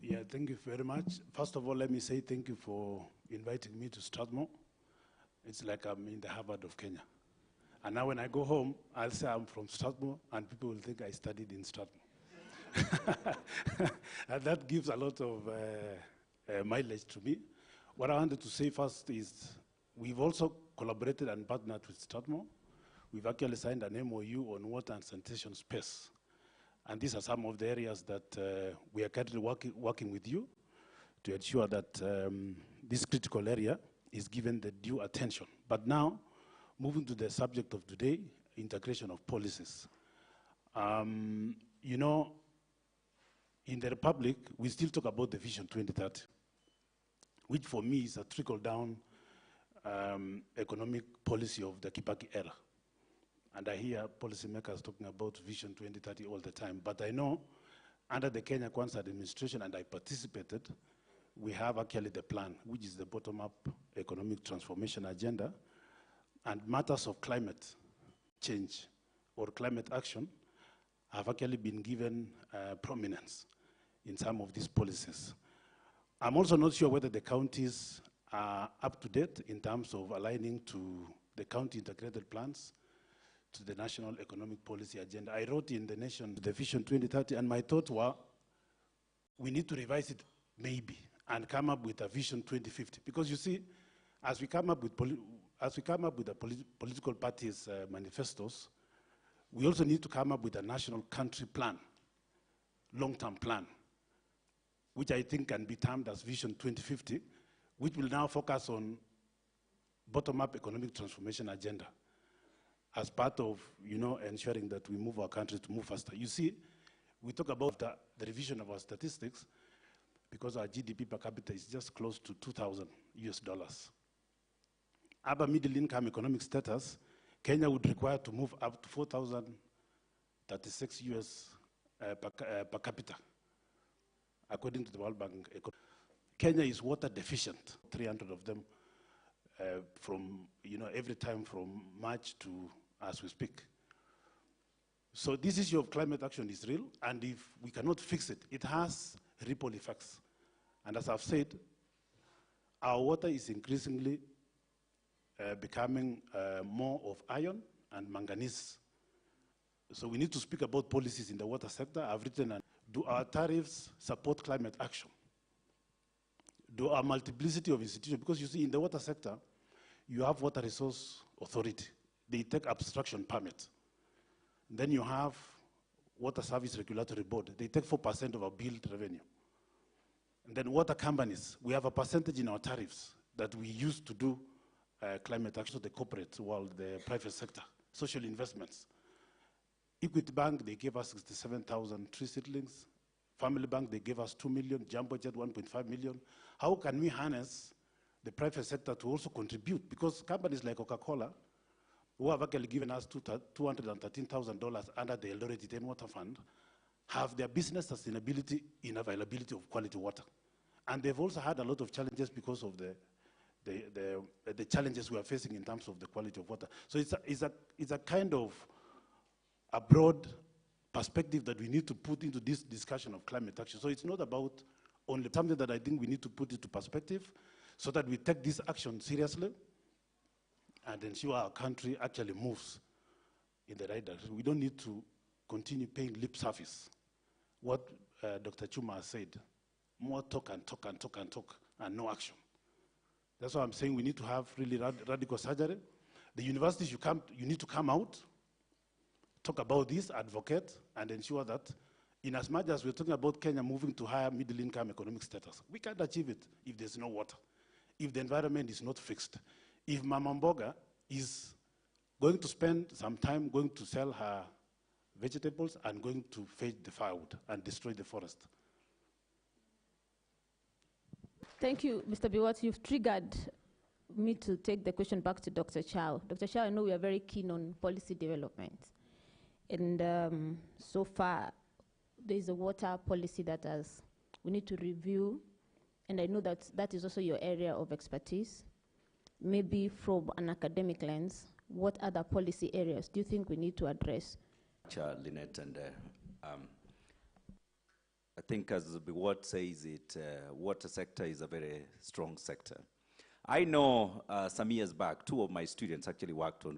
F: Yeah, thank you very much. First of all, let me say thank you for inviting me to Strathmore. It's like I'm in the Harvard of Kenya. And now when I go home, I'll say I'm from Strathmore, and people will think I studied in Strathmore. And that gives a lot of mileage to me. What I wanted to say first is we've also collaborated and partnered with Strathmore. We've actually signed an MOU on water and sanitation space. And these are some of the areas that we are currently working with you to ensure that this critical area is given the due attention. But now, moving to the subject of today, integration of policies. You know, in the Republic, we still talk about the Vision 2030, which for me is a trickle-down economic policy of the Kibaki era. And I hear policymakers talking about Vision 2030 all the time. But I know under the Kenya Kwanza administration, and I participated, we have actually the plan, which is the bottom-up economic transformation agenda. And matters of climate change or climate action have actually been given prominence in some of these policies. I'm also not sure whether the counties are up to date in terms of aligning to the county integrated plans to the national economic policy agenda. I wrote in The Nation the Vision 2030, and my thoughts were we need to revise it maybe and come up with a Vision 2050. Because you see, as we come up with the political parties' manifestos, we also need to come up with a national country plan, long-term plan, which I think can be termed as Vision 2050, which will now focus on bottom-up economic transformation agenda as part of, you know, ensuring that we move our country to move faster. You see, we talk about the revision of our statistics because our GDP per capita is just close to $2,000 US. Upper middle income economic status, Kenya would require to move up to 4,036 US per capita, according to the World Bank. Kenya is water deficient, 300 of them from, you know, every time from March to as we speak. So this issue of climate action is real, and if we cannot fix it, it has ripple effects. And as I've said, our water is increasingly becoming more of iron and manganese. So we need to speak about policies in the water sector. I've written, do our tariffs support climate action? Do our multiplicity of institutions, because you see in the water sector, you have Water Resource Authority. They take abstraction permit. Then you have Water Service Regulatory Board. They take 4% of our billed revenue. And then water companies, we have a percentage in our tariffs that we use to do climate action, the corporate world, the private sector, social investments. Equity Bank, they gave us 67,000 tree seedlings. Family Bank, they gave us 2 million, Jumbo Jet 1.5 million. How can we harness the private sector to also contribute? Because companies like Coca-Cola, who have actually given us $213,000 under the Eldoret Retain Water Fund, have their business sustainability in availability of quality water. And they've also had a lot of challenges because of the challenges we are facing in terms of the quality of water. So it's a kind of a broad perspective that we need to put into this discussion of climate action. So it's not about only something that I think we need to put into perspective so that we take this action seriously and ensure our country actually moves in the right direction. We don't need to continue paying lip service. What Dr. Chuma has said, more talk and talk and talk and talk and no action. That's why I'm saying we need to have really radical surgery. The universities, you need to come out, talk about this, advocate, and ensure that in as much as we're talking about Kenya moving to higher middle income economic status, we can't achieve it if there's no water, if the environment is not fixed. If Mama Mboga is going to spend some time going to sell her vegetables and going to fetch the firewood and destroy the forest.
D: Thank you, Mr. Biwott. You've triggered me to take the question back to Dr. Chow. Dr. Chow, I know we are very keen on policy development. And so far, there is a water policy that we need to review. And I know that that is also your area of expertise. Maybe from an academic lens, what other policy areas do you think we need to address?
A: Lynette, and I think as Biwott says it, water sector is a very strong sector. I know some years back, 2 of my students actually worked on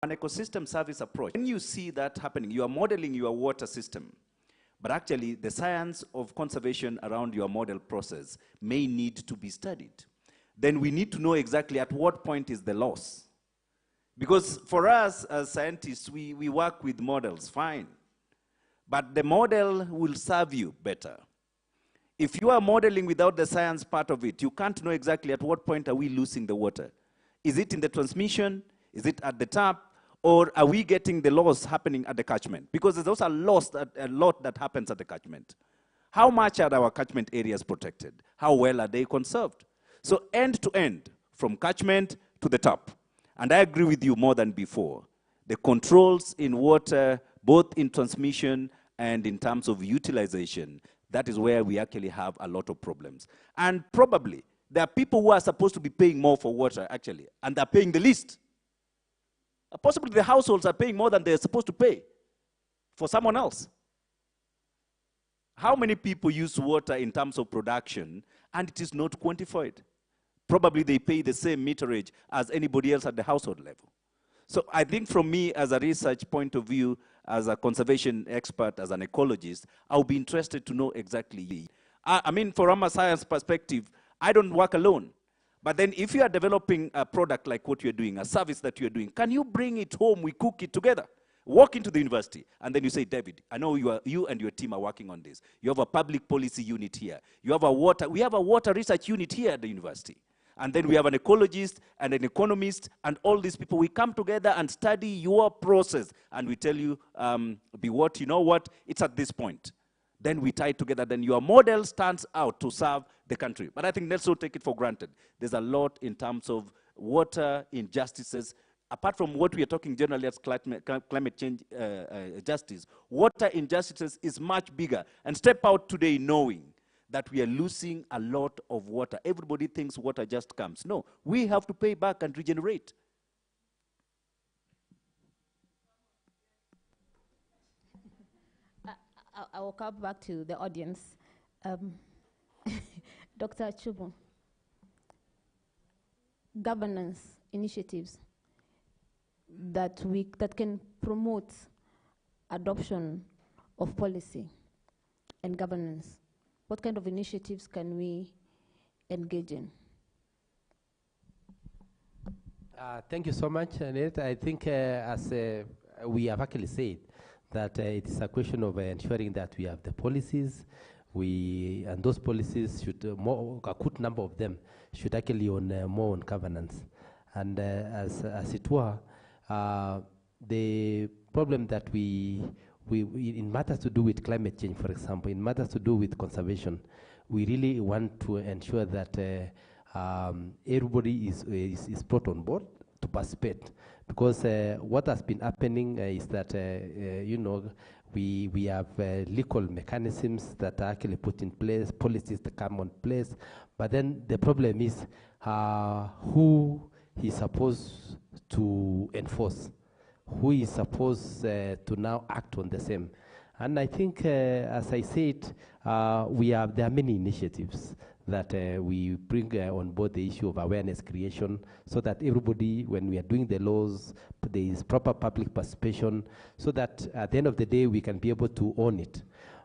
A: an ecosystem service approach. When you see that happening, you are modeling your water system, but actually the science of conservation around your model process may need to be studied. Then we need to know exactly at what point is the loss. Because for us as scientists, we work with models, fine. But the model will serve you better. If you are modeling without the science part of it, you can't know exactly at what point are we losing the water. Is it in the transmission? Is it at the tap? Or are we getting the loss happening at the catchment? Because there's also a lot that happens at the catchment. How much are our catchment areas protected? How well are they conserved? So end to end, from catchment to the top. And I agree with you more than before. The controls in water, both in transmission and in terms of utilization, that is where we actually have a lot of problems. And probably, there are people who are supposed to be paying more for water, actually, and they're paying the least. Possibly the households are paying more than they're supposed to pay for someone else. How many people use water in terms of production and it is not quantified? Probably they pay the same meterage as anybody else at the household level. So I think from me as a research point of view, as a conservation expert, as an ecologist, I'll be interested to know exactly. I mean, from a science perspective, I don't work alone. But then if you are developing a product like what you're doing, a service that you're doing, can you bring it home, we cook it together? Walk into the university, and then you say, David, I know you and your team are working on this. You have a public policy unit here. We have a water research unit here at the university. And then we have an ecologist and an economist and all these people. We come together and study your process. And we tell you, Biwott, you know what? It's at this point. Then we tie it together. Then your model stands out to serve the country. But I think let's not take it for granted. There's a lot in terms of water injustices. Apart from what we are talking generally as climate change justice, water injustices is much bigger. And step out today knowing that we are losing a lot of water. Everybody thinks water just comes. No, we have to pay back and regenerate.
D: I will come back to the audience. Dr. Chumo, governance initiatives that can promote adoption of policy and governance. What kind of initiatives can we engage in?
C: Thank you so much, Annette. I think as we have actually said, that it is a question of ensuring that we have the policies, and those policies should, a good number of them, should actually own more on governance. And as it were, the problem that in matters to do with climate change, for example, in matters to do with conservation, we really want to ensure that everybody is brought on board to participate. Because what has been happening is that, we have legal mechanisms that are actually put in place, policies that come on place, but then the problem is who is supposed to enforce, who is supposed to now act on the same. And I think, as I said, there are many initiatives that we bring on board the issue of awareness creation so that everybody, when we are doing the laws, there is proper public participation so that at the end of the day, we can be able to own it.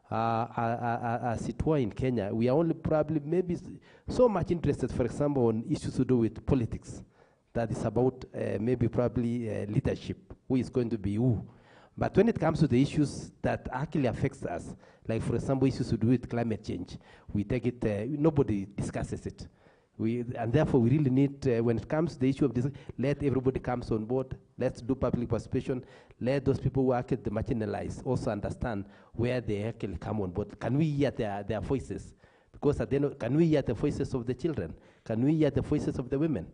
C: As it were in Kenya, we are only probably maybe so much interested, for example, on issues to do with politics. That is about maybe probably leadership, who is going to be who. But when it comes to the issues that actually affects us, like for example, issues to do with climate change, we take it, nobody discusses it. And therefore we really need, when it comes to the issue of this, let everybody comes on board, let's do public participation, let those people who are actually marginalized also understand where they actually come on board. Can we hear their voices? Because at the end, can we hear the voices of the children? Can we hear the voices of the women?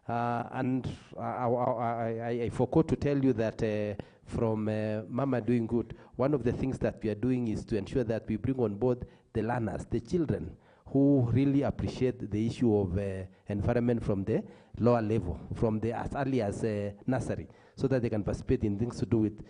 C: And I forgot to tell you that from Mama Doing Good, one of the things that we are doing is to ensure that we bring on board the learners, the children, who really appreciate the issue of environment from the lower level, from the as early as nursery, so that they can participate in things to do with,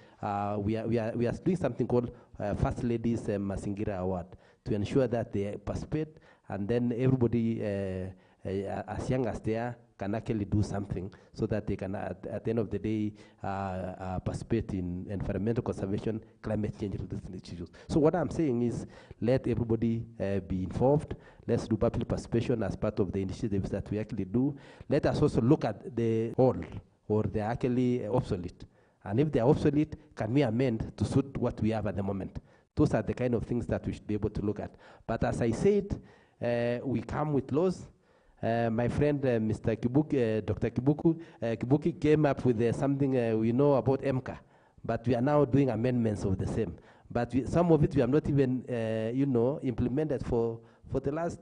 C: we are doing something called First Ladies Mazingira Award, to ensure that they participate, and then everybody, as young as they are, can actually do something so that they can, at the end of the day, participate in environmental conservation, climate change issues. So what I'm saying is, let everybody be involved. Let's do public participation as part of the initiatives that we actually do. Let us also look at the old, or they're actually obsolete. And if they're obsolete, can we amend to suit what we have at the moment? Those are the kind of things that we should be able to look at. But as I said, we come with laws. My friend, Mr. Kibuki, Dr. Kibuki came up with something we know about MCA, but we are now doing amendments of the same. But some of it we have not even, implemented for the last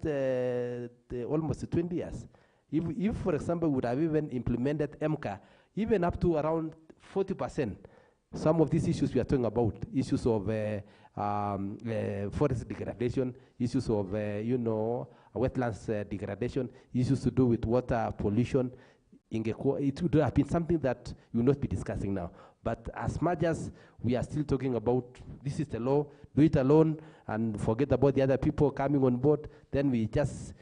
C: almost 20 years. If, for example, we would have even implemented MCA, even up to around 40%, some of these issues we are talking about, issues of forest degradation, issues of, wetlands degradation, issues to do with water pollution, it would have been something that we will not be discussing now. But as much as we are still talking about, this is the law, do it alone, and forget about the other people coming on board, then we just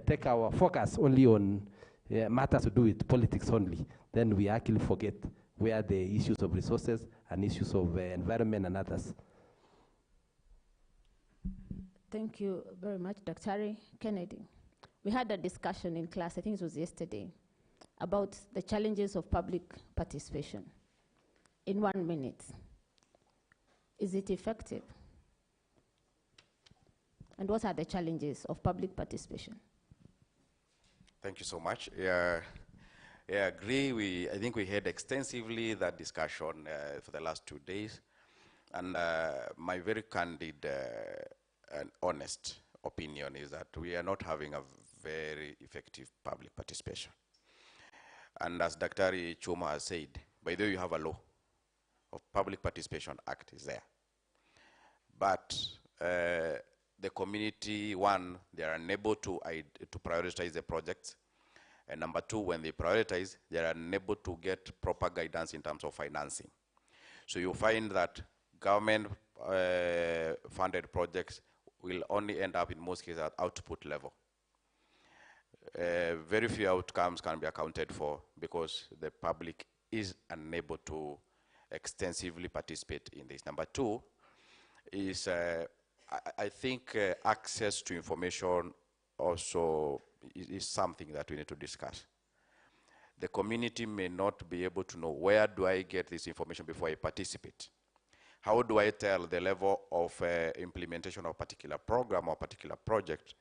C: take our focus only on matters to do with politics only. Then we actually forget where the issues of resources and issues of environment and others.
D: Thank you very much, Dr. Kennedy. We had a discussion in class, I think it was yesterday, about the challenges of public participation. In 1 minute, is it effective? And what are the challenges of public participation?
E: Thank you so much. Yeah, I agree. I think we had extensively that discussion for the last 2 days. And my very candid and honest opinion is that we are not having a very effective public participation. And as Dr. Chuma has said, by the way, you have a law of Public Participation Act is there. But the community, one, they are unable to prioritize the projects. And number two, when they prioritize, they are unable to get proper guidance in terms of financing. So you find that government funded projects will only end up in most cases at output level. Very few outcomes can be accounted for because the public is unable to extensively participate in this. Number two is, I think access to information also is something that we need to discuss. The community may not be able to know, where do I get this information before I participate? How do I tell the level of implementation of a particular program or particular project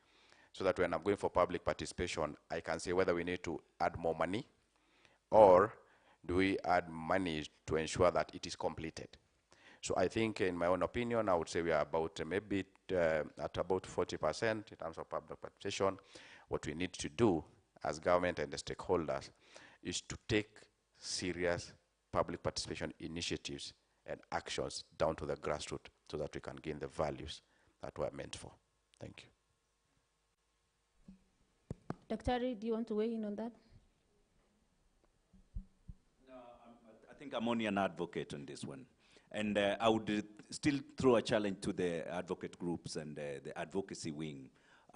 E: so that when I'm going for public participation, I can say whether we need to add more money or do we add money to ensure that it is completed? So I think, in my own opinion, I would say we are about maybe at about 40% in terms of public participation. What we need to do as government and the stakeholders is to take serious public participation initiatives and actions down to the grassroots so that we can gain the values that we're meant for. Thank you.
D: Dr. do you want to weigh in on that?
A: No, I think I'm only an advocate on this one. And I would still throw a challenge to the advocate groups and the advocacy wing.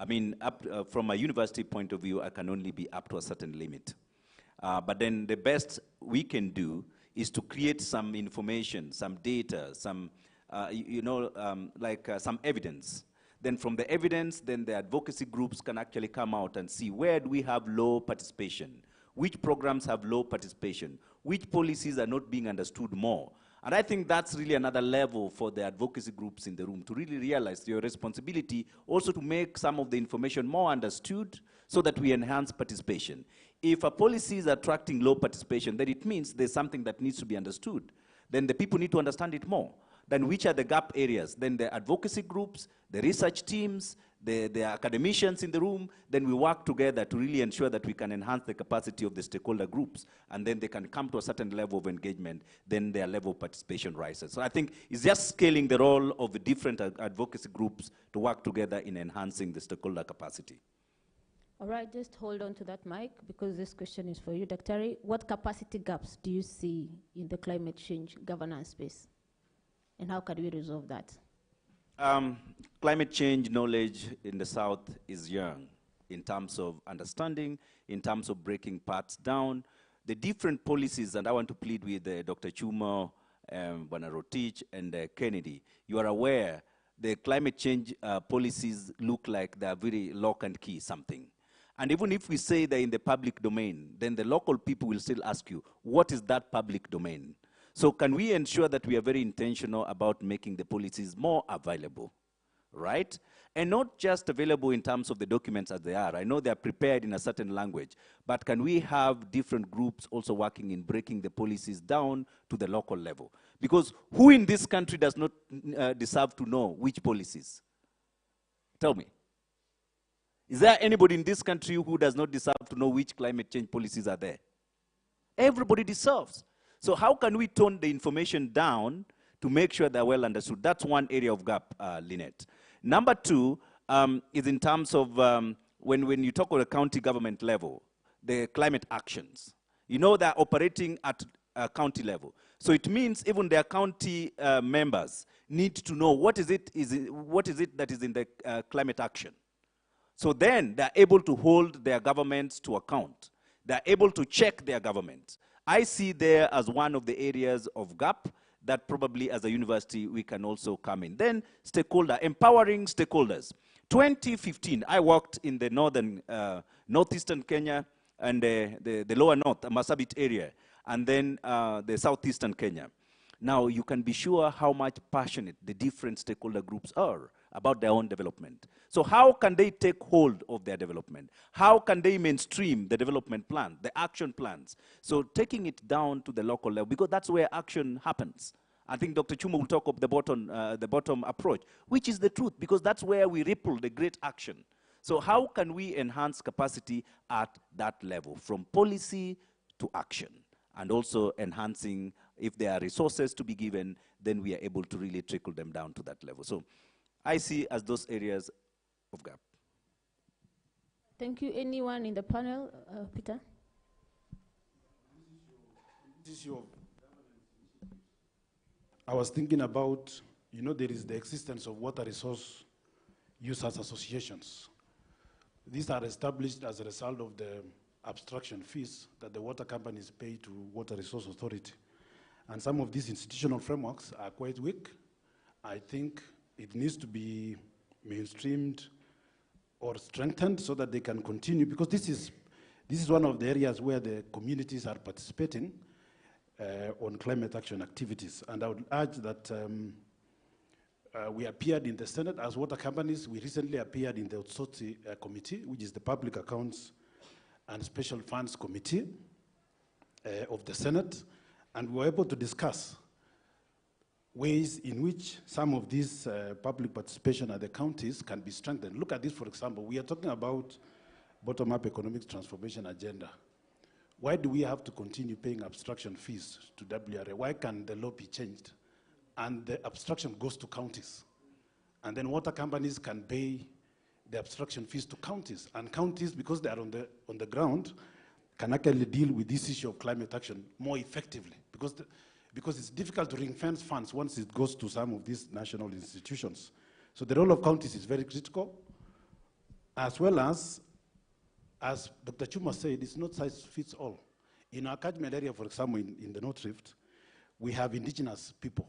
A: I mean, from a university point of view, I can only be up to a certain limit. But then the best we can do is to create some information, some data, some, some evidence. Then from the evidence, then the advocacy groups can actually come out and see where do we have low participation, which programs have low participation, which policies are not being understood more. And I think that's really another level for the advocacy groups in the room to really realize your responsibility also to make some of the information more understood so that we enhance participation. If a policy is attracting low participation, then it means there's something that needs to be understood. Then the people need to understand it more. Then which are the gap areas? Then the advocacy groups, the research teams, the academicians in the room, then we work together to really ensure that we can enhance the capacity of the stakeholder groups, and then they can come to a certain level of engagement, then their level of participation rises. So I think it's just scaling the role of the different advocacy groups to work together in enhancing the stakeholder capacity.
D: All right, just hold on to that mic, because this question is for you, Dr. What capacity gaps do you see in the climate change governance space? And how can we resolve that?
A: Climate change knowledge in the South is young in terms of understanding, in terms of breaking parts down. The different policies, and I want to plead with Dr. Chumo, Bwana Rotich, and Kennedy. You are aware the climate change policies look like they're very lock and key something. And even if we say they're in the public domain, then the local people will still ask you, what is that public domain? So can we ensure that we are very intentional about making the policies more available, right? And not just available in terms of the documents as they are. I know they're prepared in a certain language, but can we have different groups also working in breaking the policies down to the local level? Because who in this country does not deserve to know which policies? Tell me. Is there anybody in this country who does not deserve to know which climate change policies are there? Everybody deserves. So how can we tone the information down to make sure they're well understood? That's one area of gap, Lynette. Number two is in terms of when you talk on the county government level, the climate actions. You know they're operating at a county level. So it means even their county members need to know what is it that is in the climate action. So then they're able to hold their governments to account. They're able to check their government. I see there as one of the areas of gap that probably as a university we can also come in. Then stakeholder, empowering stakeholders. 2015, I worked in the northeastern Kenya and the lower north, Marsabit area, and then the southeastern Kenya. Now you can be sure how much passionate the different stakeholder groups are about their own development. So how can they take hold of their development? How can they mainstream the development plan, the action plans? So taking it down to the local level, because that's where action happens. I think Dr. Chumo will talk of the bottom approach, which is the truth, because that's where we ripple the great action. So how can we enhance capacity at that level, from policy to action, and also enhancing, if there are resources to be given, then we are able to really trickle them down to that level. So I see as those areas of gap.
D: Thank you. Anyone in the panel? Peter?
F: This issue of I was thinking about, there is the existence of water resource users associations. These are established as a result of the abstraction fees that the water companies pay to Water Resource Authority. And some of these institutional frameworks are quite weak. I think it needs to be mainstreamed or strengthened so that they can continue, because this is one of the areas where the communities are participating on climate action activities. And I would urge that we appeared in the Senate as water companies. We recently appeared in the Otsotsi Committee, which is the Public Accounts and Special Funds Committee of the Senate, and we were able to discuss ways in which some of this public participation at the counties can be strengthened. Look at this, for example. We are talking about bottom-up economic transformation agenda. Why do we have to continue paying abstraction fees to WRA? Why can the law be changed? And the abstraction goes to counties. And then water companies can pay the abstraction fees to counties. And counties, because they are on the ground, can actually deal with this issue of climate action more effectively. Because it's difficult to ring-fence funds once it goes to some of these national institutions. So the role of counties is very critical. As well as Dr. Chuma said, it's not size fits all. In our catchment area, for example, in the North Rift, we have indigenous people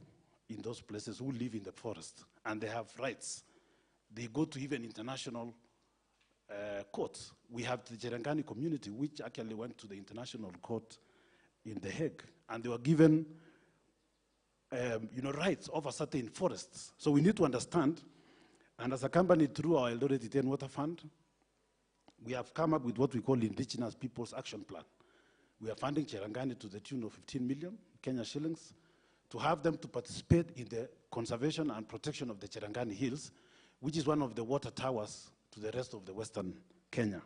F: in those places who live in the forest, and they have rights. They go to even international courts. We have the Cherangani community, which actually went to the international court in The Hague, and they were given rights over certain forests. So we need to understand, and as a company through our Eldoret Iten Water Fund, we have come up with what we call Indigenous Peoples Action Plan. We are funding Cherangani to the tune of 15 million Kenya shillings to have them to participate in the conservation and protection of the Cherangani Hills, which is one of the water towers to the rest of the Western Kenya.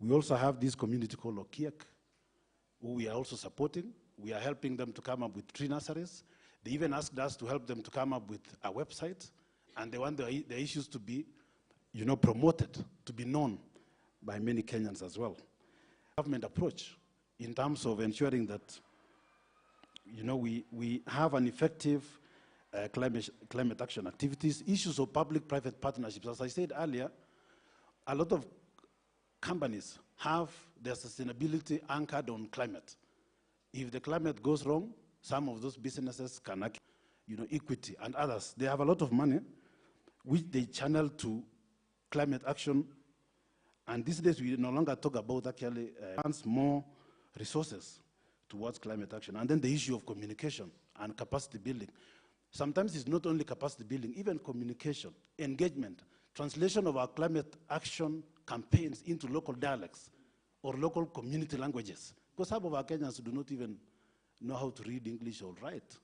F: We also have this community called Okiek, who we are also supporting. We are helping them to come up with tree nurseries. They even asked us to help them to come up with a website, and they want the issues to be, promoted, to be known by many Kenyans as well. Government approach in terms of ensuring that, we have an effective climate action activities, issues of public-private partnerships. As I said earlier, a lot of companies have their sustainability anchored on climate. If the climate goes wrong, some of those businesses can, equity and others, they have a lot of money which they channel to climate action. And these days, we no longer talk about actually more resources towards climate action. And then the issue of communication and capacity building. Sometimes it's not only capacity building, even communication, engagement, translation of our climate action campaigns into local dialects or local community languages. Because some of our Kenyans do not even know how to read English or write.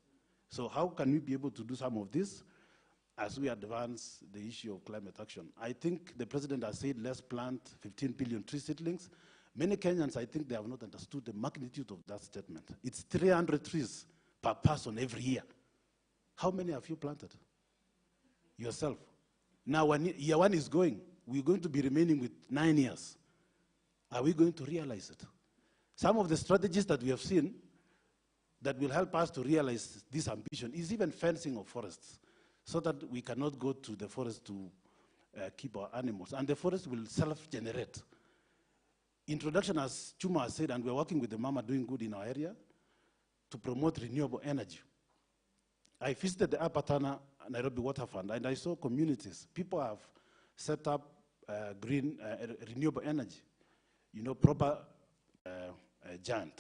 F: So how can we be able to do some of this as we advance the issue of climate action? I think the president has said, let's plant 15 billion tree seedlings. Many Kenyans, I think they have not understood the magnitude of that statement. It's 300 trees per person every year. How many have you planted? Yourself. Now, when year one is going, we're going to be remaining with 9 years. Are we going to realize it? Some of the strategies that we have seen that will help us to realize this ambition is even fencing of forests, so that we cannot go to the forest to keep our animals. And the forest will self-generate. Introduction, as Chuma has said, and we're working with the Mama Doing Good in our area to promote renewable energy. I visited the Upper Tana Nairobi Water Fund, and I saw communities. People have set up green renewable energy, proper giant.